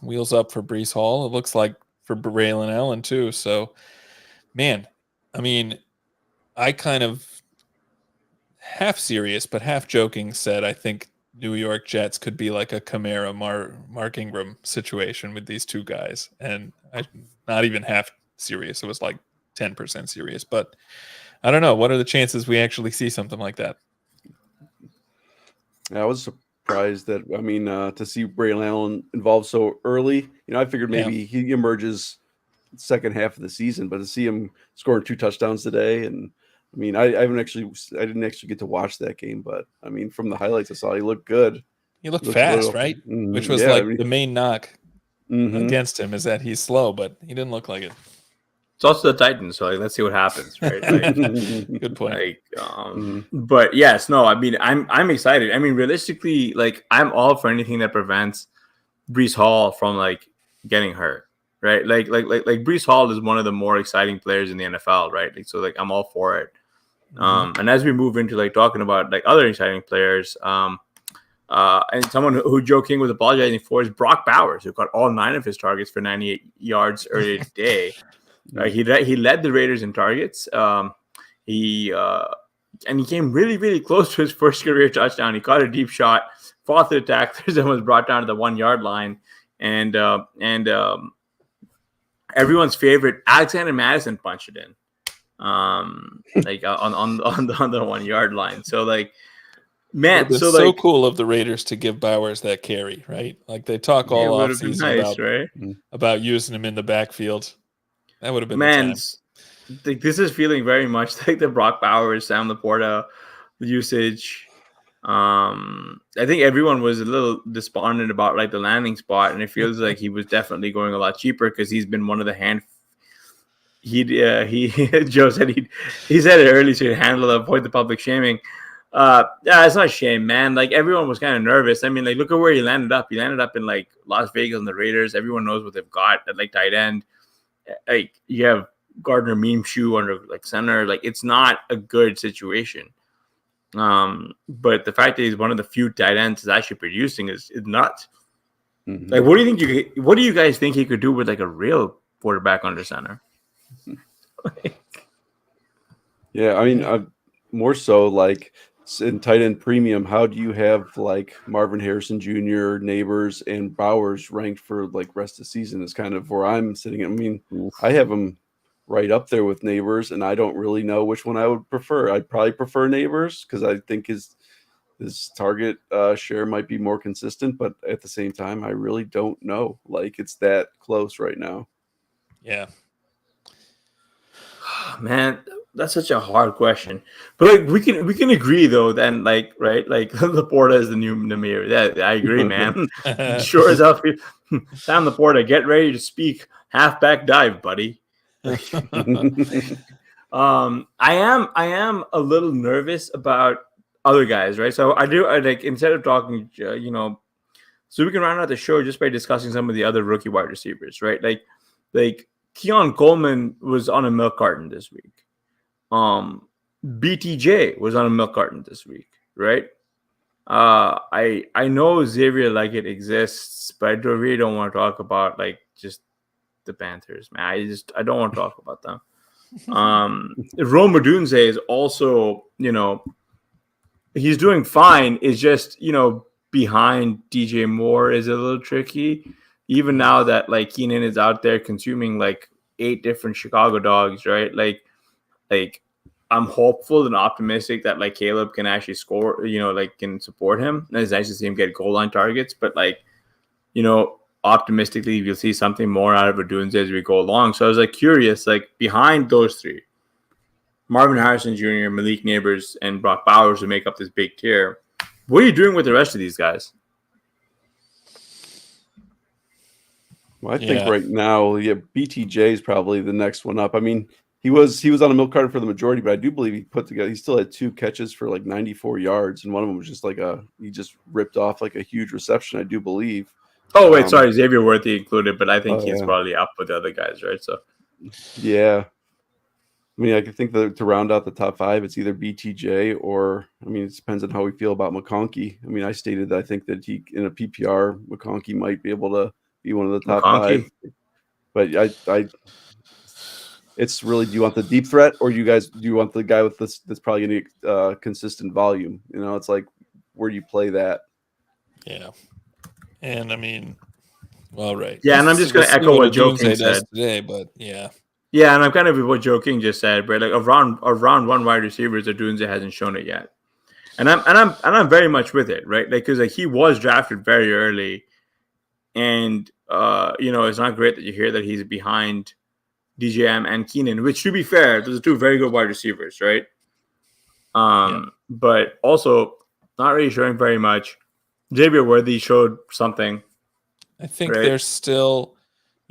wheels up for Breece Hall. It looks like for Braylon Allen too. So, man, I mean, I kind of half serious but half joking said I think New York Jets could be like a Kamara Mark Ingram situation with these two guys, and I not even half serious. It was like 10% serious, but I don't know. What are the chances we actually see something like that? I was surprised that to see Braylon Allen involved so early. I figured maybe he emerges second half of the season, but to see him scoring 2 touchdowns today, and I didn't actually get to watch that game, but from the highlights I saw, he looked good. He looked fast, right? Mm-hmm. Which was the main knock against him is that he's slow, but he didn't look like it. It's also the Titans, so let's see what happens, right? Good point. But yes, no, I'm excited. Realistically, I'm all for anything that prevents Breece Hall from getting hurt, right? Like Breece Hall is one of the more exciting players in the NFL, right? So I'm all for it. And as we move into talking about other exciting players, and someone who Joe King was apologizing for is Brock Bowers, who got all 9 of his targets for 98 yards earlier today. He led the Raiders in targets. He came really, really close to his first career touchdown. He caught a deep shot, fought through the tacklers, and was brought down to the 1-yard line. And everyone's favorite Alexander Madison punched it in, on the 1-yard line. So man, it's so cool of the Raiders to give Bowers that carry, right? They talk all offseason about using him in the backfield. That would have been the time. This is feeling very much like the Brock Bowers, Sam Laporta usage. I think everyone was a little despondent about the landing spot, and it feels like he was definitely going a lot cheaper because he's been one of the Joe said he said it earlier to handle avoid the public shaming. It's not a shame, man. Everyone was kind of nervous. Look at where he landed up. He landed up in Las Vegas and the Raiders. Everyone knows what they've got at tight end. You have Gardner Minshew under center. It's not a good situation. But the fact that he's one of the few tight ends is actually producing is nuts. Mm-hmm. What do you guys think he could do with a real quarterback under center? Yeah, more so in tight end premium, how do you have Marvin Harrison Jr., Neighbors, and Bowers ranked for rest of the season is kind of where I'm sitting. I have them right up there with Neighbors, and I don't really know which one I would prefer. I'd probably prefer Neighbors because I think his target share might be more consistent, but at the same time, I really don't know. It's that close right now. Yeah. Man, that's such a hard question. But we can agree though then right? Laporta is the new Namir. Yeah, I agree, man. Sure as hell. Sam Laporta, get ready to speak. Halfback dive, buddy. I am a little nervous about other guys, right? So I instead of talking, so we can round out the show just by discussing some of the other rookie wide receivers, right? Keon Coleman was on a milk carton this week. BTJ was on a milk carton this week, right? I know Xavier Leggett exists, but I really don't want to talk about just the Panthers, man. I don't want to talk about them. Rome Odunze is also, he's doing fine. It's just, behind DJ Moore is a little tricky. Even now that Keenan is out there consuming 8 different Chicago dogs, right? I'm hopeful and optimistic that like Caleb can actually score, like can support him. And it's nice to see him get goal line targets, but like, optimistically, you'll see something more out of Odunze as we go along. So I was like curious, like behind those three, Marvin Harrison Jr., Malik Neighbors, and Brock Bowers, who make up this big tier. What are you doing with the rest of these guys? Well, I think right now, BTJ is probably the next one up. I mean, he was on a milk carton for the majority, but I do believe he still had 2 catches for like 94 yards, and one of them was just like he just ripped off like a huge reception, I do believe. Oh, wait, sorry, Xavier Worthy included, but I think he's probably up with the other guys, right? So, yeah. I mean, I can think that to round out the top 5, it's either BTJ or, I mean, it depends on how we feel about McConkey. I mean, I stated that I think that in a PPR, McConkey might be able to be one of the top 5. But it's really, do you want the deep threat or do you want the guy with this that's probably going to consistent volume? It's like, where do you play that? Yeah. And I mean, well, right. Yeah, and I'm just going to echo what Joe King said today, but yeah. Yeah, and I'm kind of what Joe King just said, right? Like of round 1 wide receivers, Odunze hasn't shown it yet, and I'm very much with it, right? Like because he was drafted very early, and it's not great that you hear that he's behind DJM and Keenan, which to be fair, those are 2 very good wide receivers, right? But also not really showing very much. Xavier Worthy showed something. I think there's still.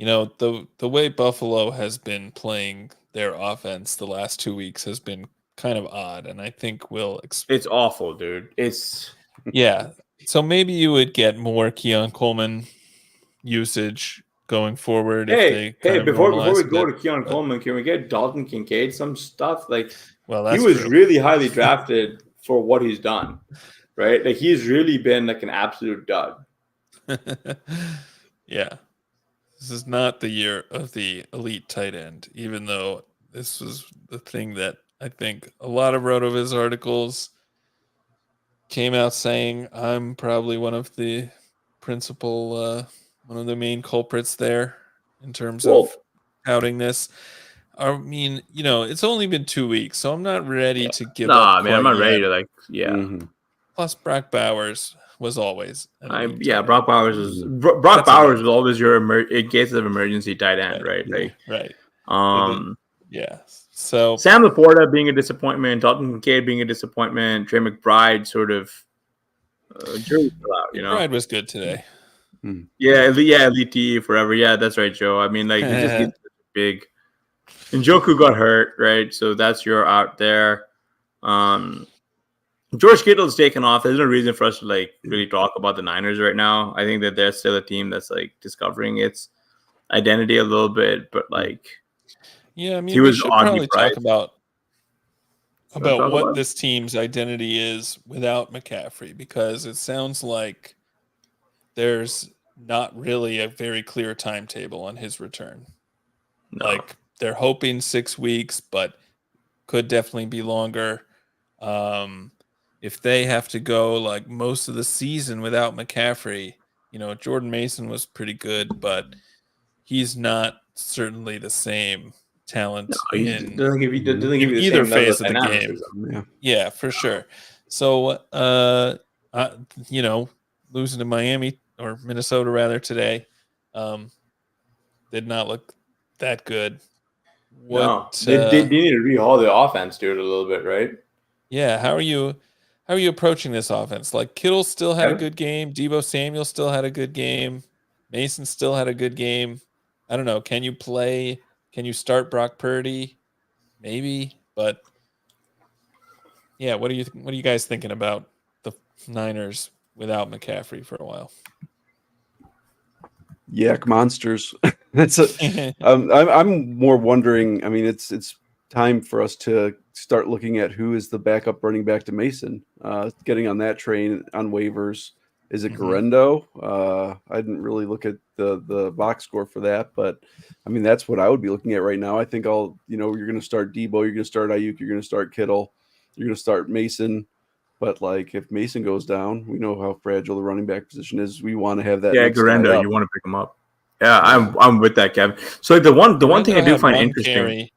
The way Buffalo has been playing their offense the last 2 weeks has been kind of odd, and I think it's awful, dude. Yeah. So maybe you would get more Keon Coleman usage going forward. Before we go to Keon Coleman, can we get Dalton Kincaid some stuff? Like, that's he was true. really highly drafted for what he's done, right? Like, he's really been like an absolute dud. Yeah. This is not the year of the elite tight end, even though this was the thing that I think a lot of RotoViz articles came out saying I'm probably one of the main culprits there in terms of touting this. I mean, it's only been 2 weeks, so I'm not ready to give up. I mean, I'm not ready to Mm-hmm. Plus, Brock Bowers was always. Brock Bowers was always your case of emergency tight end, right? Right. Yeah. So Sam Laporta being a disappointment, Dalton Kincaid being a disappointment, Trey McBride sort of jury's still out. McBride was good today. Yeah, elite TE forever. Yeah, that's right, Joe. I mean, like it just gets big. And Njoku got hurt, right? So that's your out there. George Kittle's taken off. There's no reason for us to like really talk about the Niners right now. I think that they're still a team that's like discovering its identity a little bit, but like, yeah, I mean, we should probably talk about what this team's identity is without McCaffrey, because it sounds like there's not really a very clear timetable on his return. No. Like they're hoping 6 weeks, but could definitely be longer. If they have to go like most of the season without McCaffrey, Jordan Mason was pretty good, but he's not certainly the same talent in either phase of the game. Yeah, for sure. So, losing to Miami or Minnesota rather today, did not look that good. They need to rehaul the offense, dude, a little bit, right? Yeah, how are you approaching this offense? Like Kittle still had a good game. Deebo Samuel still had a good game. Mason still had a good game. I don't know. Can you start Brock Purdy? Maybe, but yeah. What are you guys thinking about the Niners without McCaffrey for a while? Yak monsters. I'm more wondering. I mean, it's time for us to start looking at who is the backup running back to Mason. Getting on that train on waivers. Is it Garendo? I didn't really look at the box score for that, but I mean that's what I would be looking at right now. I think you're going to start Debo, you're going to start Ayuk, you're going to start Kittle, you're going to start Mason. But like if Mason goes down, we know how fragile the running back position is. We want to have that. Yeah, Garendo, you want to pick him up. Yeah, I'm with that, Kev. So the one thing I do find interesting.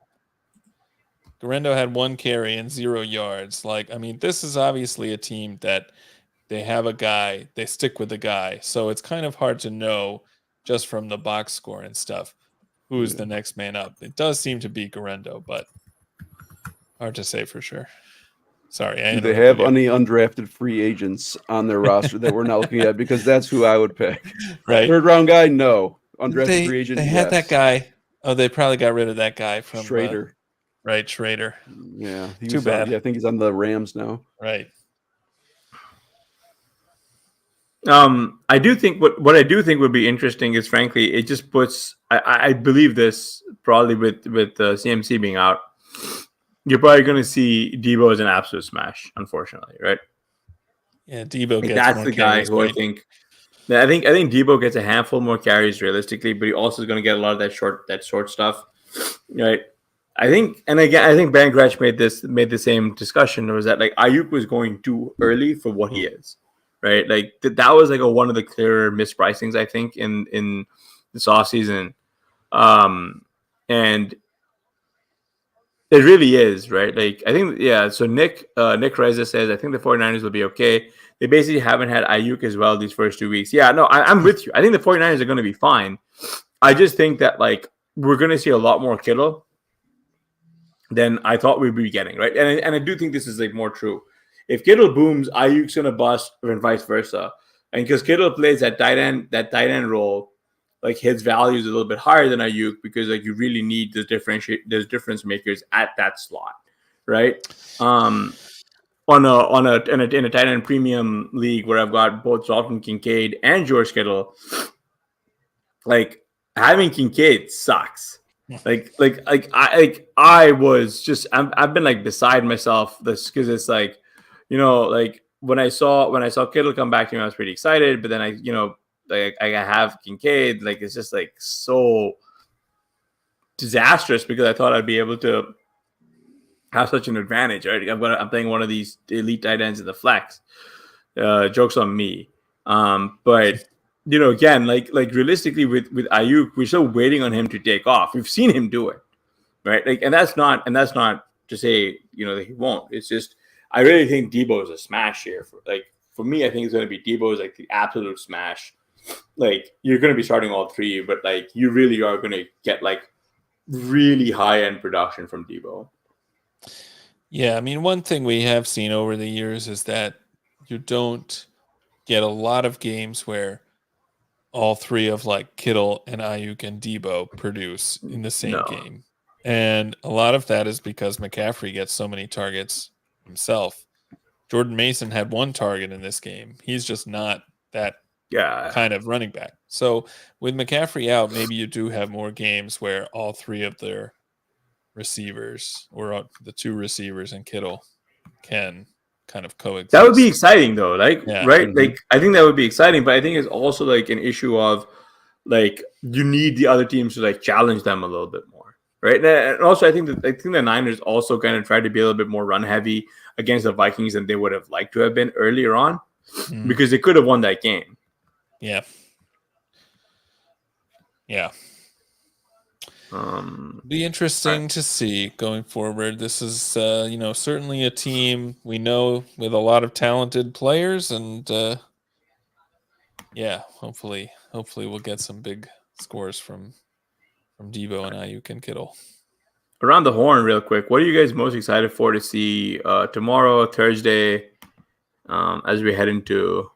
Garendo had 1 carry and 0 yards. Like, I mean, this is obviously a team that they have a guy, they stick with the guy. So it's kind of hard to know just from the box score and stuff who's the next man up. It does seem to be Garendo, but hard to say for sure. Sorry. Do they have any undrafted free agents on their roster that we're not looking at? Because that's who I would pick. Right. 3rd round guy, no. Undrafted free agent, They had that guy. Oh, they probably got rid of that guy from Schrader. Right, Schrader. Yeah. Too bad. I think he's on the Rams now. Right. I do think what I do think would be interesting is, frankly, it just puts. I believe this probably with CMC being out, you're probably going to see Debo as an absolute smash. Unfortunately, right? Yeah, Debo gets that's more the guy carries, who right? I think Debo gets a handful more carries realistically, but he also is going to get a lot of that short stuff, right? I think Ben Gretsch made the same discussion. Was that like Ayuk was going too early for what he is. Right, like that was like one of the clearer mispricings I think in this offseason. And it really is, right? Like I think, yeah. So Nick Reza says I think the 49ers will be okay. They basically haven't had Ayuk as well these first 2 weeks. Yeah, no, I'm with you. I think the 49ers are going to be fine. I just think that like we're going to see a lot more Kittle than I thought we'd be getting, right? And I do think this is like more true. If Kittle booms, Ayuk's gonna bust, and vice versa. And because Kittle plays that tight end role, like his value is a little bit higher than Ayuk because like you really need those difference makers at that slot, right? In a tight end premium league where I've got both Dalton Kincaid and George Kittle, like having Kincaid sucks. I was just I've been like beside myself this because it's like. Like when I saw Kittle come back to me, I was pretty excited. But then I have Kincaid. Like it's just like so disastrous because I thought I'd be able to have such an advantage. Right? I'm playing one of these elite tight ends in the flex. Jokes on me. But again, like realistically with Ayuk, we're still waiting on him to take off. We've seen him do it, right? Like, and that's not to say that he won't. It's just. I really think Debo is a smash here. For me, I think it's going to be Debo is like the absolute smash. Like you're going to be starting all 3, but like you really are going to get like really high end production from Debo. Yeah, I mean, one thing we have seen over the years is that you don't get a lot of games where all 3 of like Kittle and Ayuk and Debo produce in the same game, and a lot of that is because McCaffrey gets so many targets himself. Jordan Mason had 1 target in this game. He's just not that kind of running back. So with McCaffrey out, maybe you do have more games where all 3 of their receivers or the 2 receivers and Kittle can kind of coexist. That would be exciting though. Like, yeah. Right? Mm-hmm. Like I think that would be exciting, but I think it's also like an issue of like you need the other teams to like challenge them a little bit more. Right. And also, I think the Niners also kind of tried to be a little bit more run heavy against the Vikings than they would have liked to have been earlier on because they could have won that game. Yeah. Yeah. Be interesting to see going forward. This is, certainly a team we know with a lot of talented players, and hopefully we'll get some big scores from Debo and Ayuk and Kittle. Around the horn real quick, what are you guys most excited for to see tomorrow, Thursday, as we head into,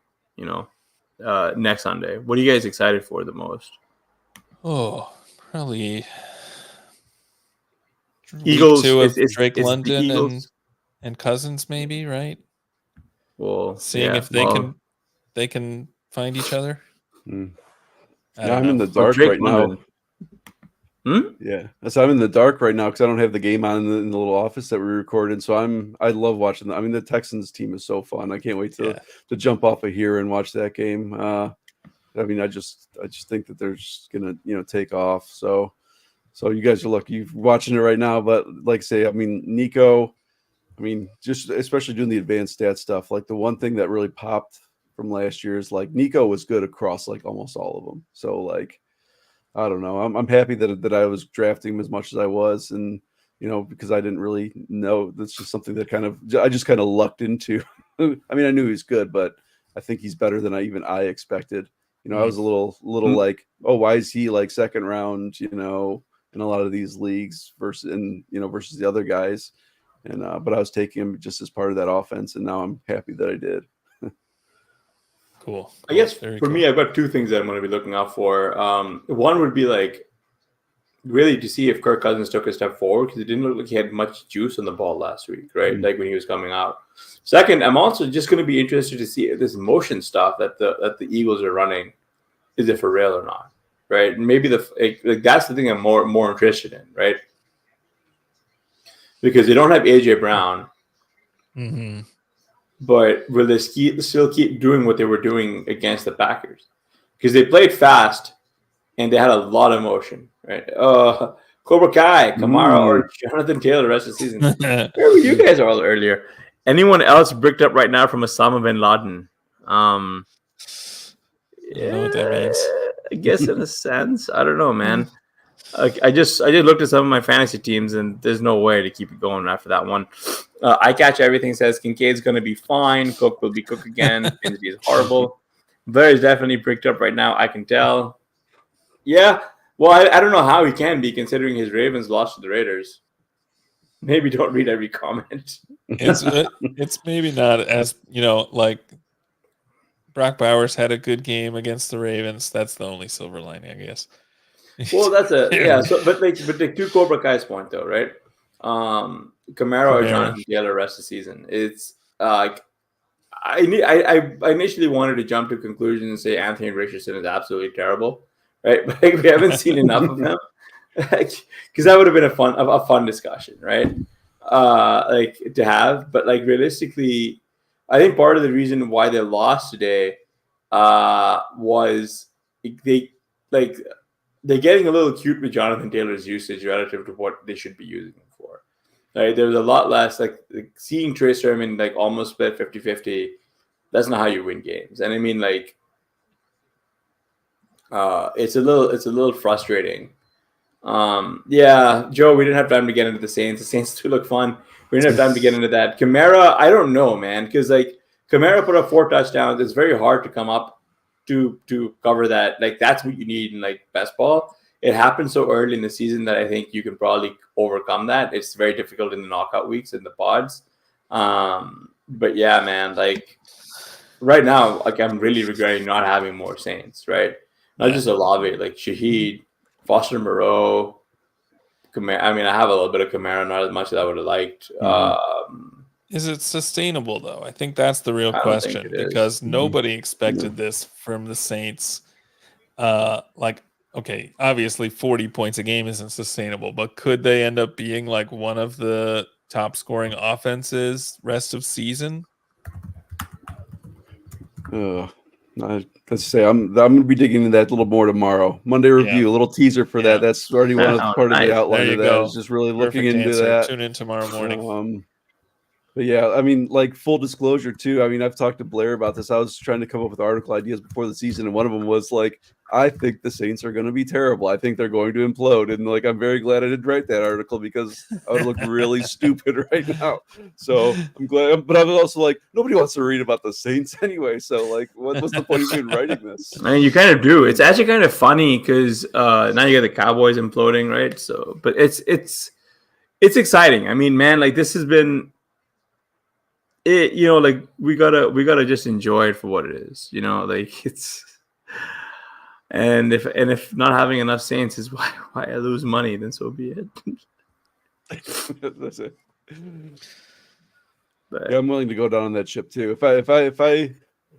next Sunday? What are you guys excited for the most? Oh, probably Eagles. Drake London and Cousins, maybe, right? Well, seeing if they can find each other. I'm in the dark right now. Yeah, so I'm in the dark right now because I don't have the game on in the little office that we recorded. So I love watching that. I mean, the Texans team is so fun. I can't wait to jump off of here and watch that game. I mean, I just think that they're just gonna take off. So you guys are lucky you're watching it right now. But like I say, I mean, Nico, just especially doing the advanced stat stuff. Like the one thing that really popped from last year is like Nico was good across like almost all of them. So like. I don't know. I'm happy that I was drafting him as much as I was, and because I didn't really know. That's just something that I just kind of lucked into. I mean, I knew he was good, but I think he's better than I expected. I was a little like, oh, why is he like second round, in a lot of these leagues versus the other guys. And but I was taking him just as part of that offense, and now I'm happy that I did. Cool. I guess for me, I've got two things that I'm going to be looking out for. One would be like really to see if Kirk Cousins took a step forward, because it didn't look like he had much juice on the ball last week, right? Mm-hmm. Like when he was coming out. Second, I'm also just going to be interested to see if this motion stuff that the Eagles are running, is it for real or not, right? And maybe that's the thing I'm more interested in, right? Because they don't have AJ Brown, but will they still keep doing what they were doing against the Packers? Because they played fast and they had a lot of motion, right? Cobra Kai, Kamara, or Jonathan Taylor the rest of the season. Where were you guys all earlier? Anyone else bricked up right now from Osama bin Laden? I don't know what that means. I guess in a sense, I don't know, man. I just looked at some of my fantasy teams, and there's no way to keep it going after that one. I Catch Everything says Kincaid's going to be fine. Cook will be Cook again. Finsby is horrible. Blair is definitely bricked up right now. I can tell. Yeah. Well, I don't know how he can be, considering his Ravens lost to the Raiders. Maybe don't read every comment. It's maybe not as, like Brock Bowers had a good game against the Ravens. That's the only silver lining, I guess. Well, that's So, but to Cobra Kai's point, though, right? Kamara or Jonathan Taylor rest of the season. It's I initially wanted to jump to conclusions and say Anthony Richardson is absolutely terrible, right? But we haven't seen enough of him, because that would have been a fun discussion, right? To have, but realistically, I think part of the reason why they lost today was they're getting a little cute with Jonathan Taylor's usage relative to what they should be using him for. Right? There was a lot less seeing Trey Sermon almost split 50-50. That's not how you win games. And I mean, it's a little frustrating. Yeah, Joe, we didn't have time to get into the Saints. The Saints do look fun. We didn't have time to get into that. Kamara, I don't know, man, because Kamara put up 4 touchdowns. It's very hard to come up to cover that. That's what you need in best ball. It happened so early in the season that I think you can probably overcome that. It's very difficult in the knockout weeks in the pods. But yeah, man, right now, I'm really regretting not having more Saints, right? Not just Olave, Shaheed, Foster Moreau, Kamara. I mean, I have a little bit of Kamara, not as much as I would have liked. Is it sustainable, though? I think that's the real question, because nobody expected this from the Saints. Okay, obviously 40 points a game isn't sustainable, but could they end up being one of the top scoring offenses rest of season? Let's say I'm going to be digging into that a little more tomorrow. Monday review, a little teaser for that. That's already part of the outline of that. Is just really looking into that. Tune in tomorrow morning. But yeah, I mean, full disclosure too. I mean, I've talked to Blair about this. I was trying to come up with article ideas before the season, and one of them was I think the Saints are going to be terrible. I think they're going to implode, and I'm very glad I didn't write that article, because I would look really stupid right now. So I'm glad, but I'm also nobody wants to read about the Saints anyway. So what's the point of even writing this? I mean, you kind of do. It's actually kind of funny because now you got the Cowboys imploding, right? So, but it's exciting. I mean, man, this has been. We gotta just enjoy it for what it is, it's, and if not having enough Saints is why I lose money, then so be it. That's it. But, yeah, I'm willing to go down on that ship too. If I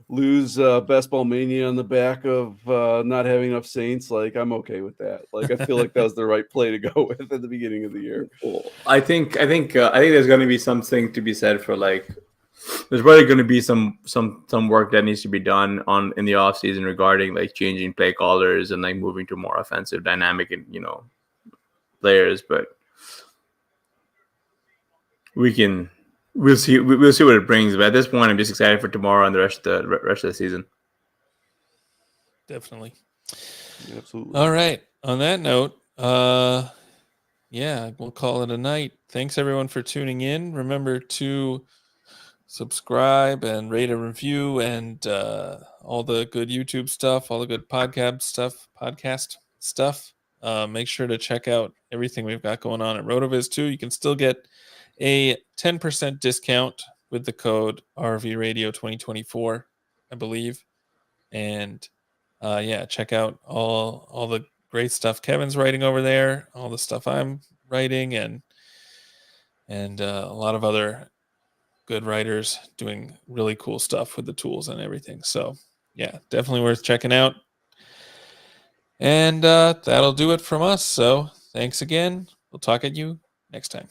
lose Best Ball Mania on the back of not having enough Saints, I'm okay with that. I feel that was the right play to go with at the beginning of the year. I think there's going to be something to be said for there's probably going to be some work that needs to be done in the off season regarding changing play callers and moving to more offensive dynamic and players, but we'll see what it brings. But at this point, I'm just excited for tomorrow and the rest of the season. Definitely. Absolutely. All right. On that note, yeah, we'll call it a night. Thanks everyone for tuning in. Remember to subscribe and rate a review and all the good YouTube stuff, all the good podcast stuff. Make sure to check out everything we've got going on at RotoViz too. You can still get a 10% discount with the code RV Radio 2024, I believe. And yeah, check out all the great stuff Kevin's writing over there, all the stuff I'm writing, and a lot of other good writers doing really cool stuff with the tools and everything. So yeah, definitely worth checking out. And that'll do it from us. So thanks again. We'll talk at you next time.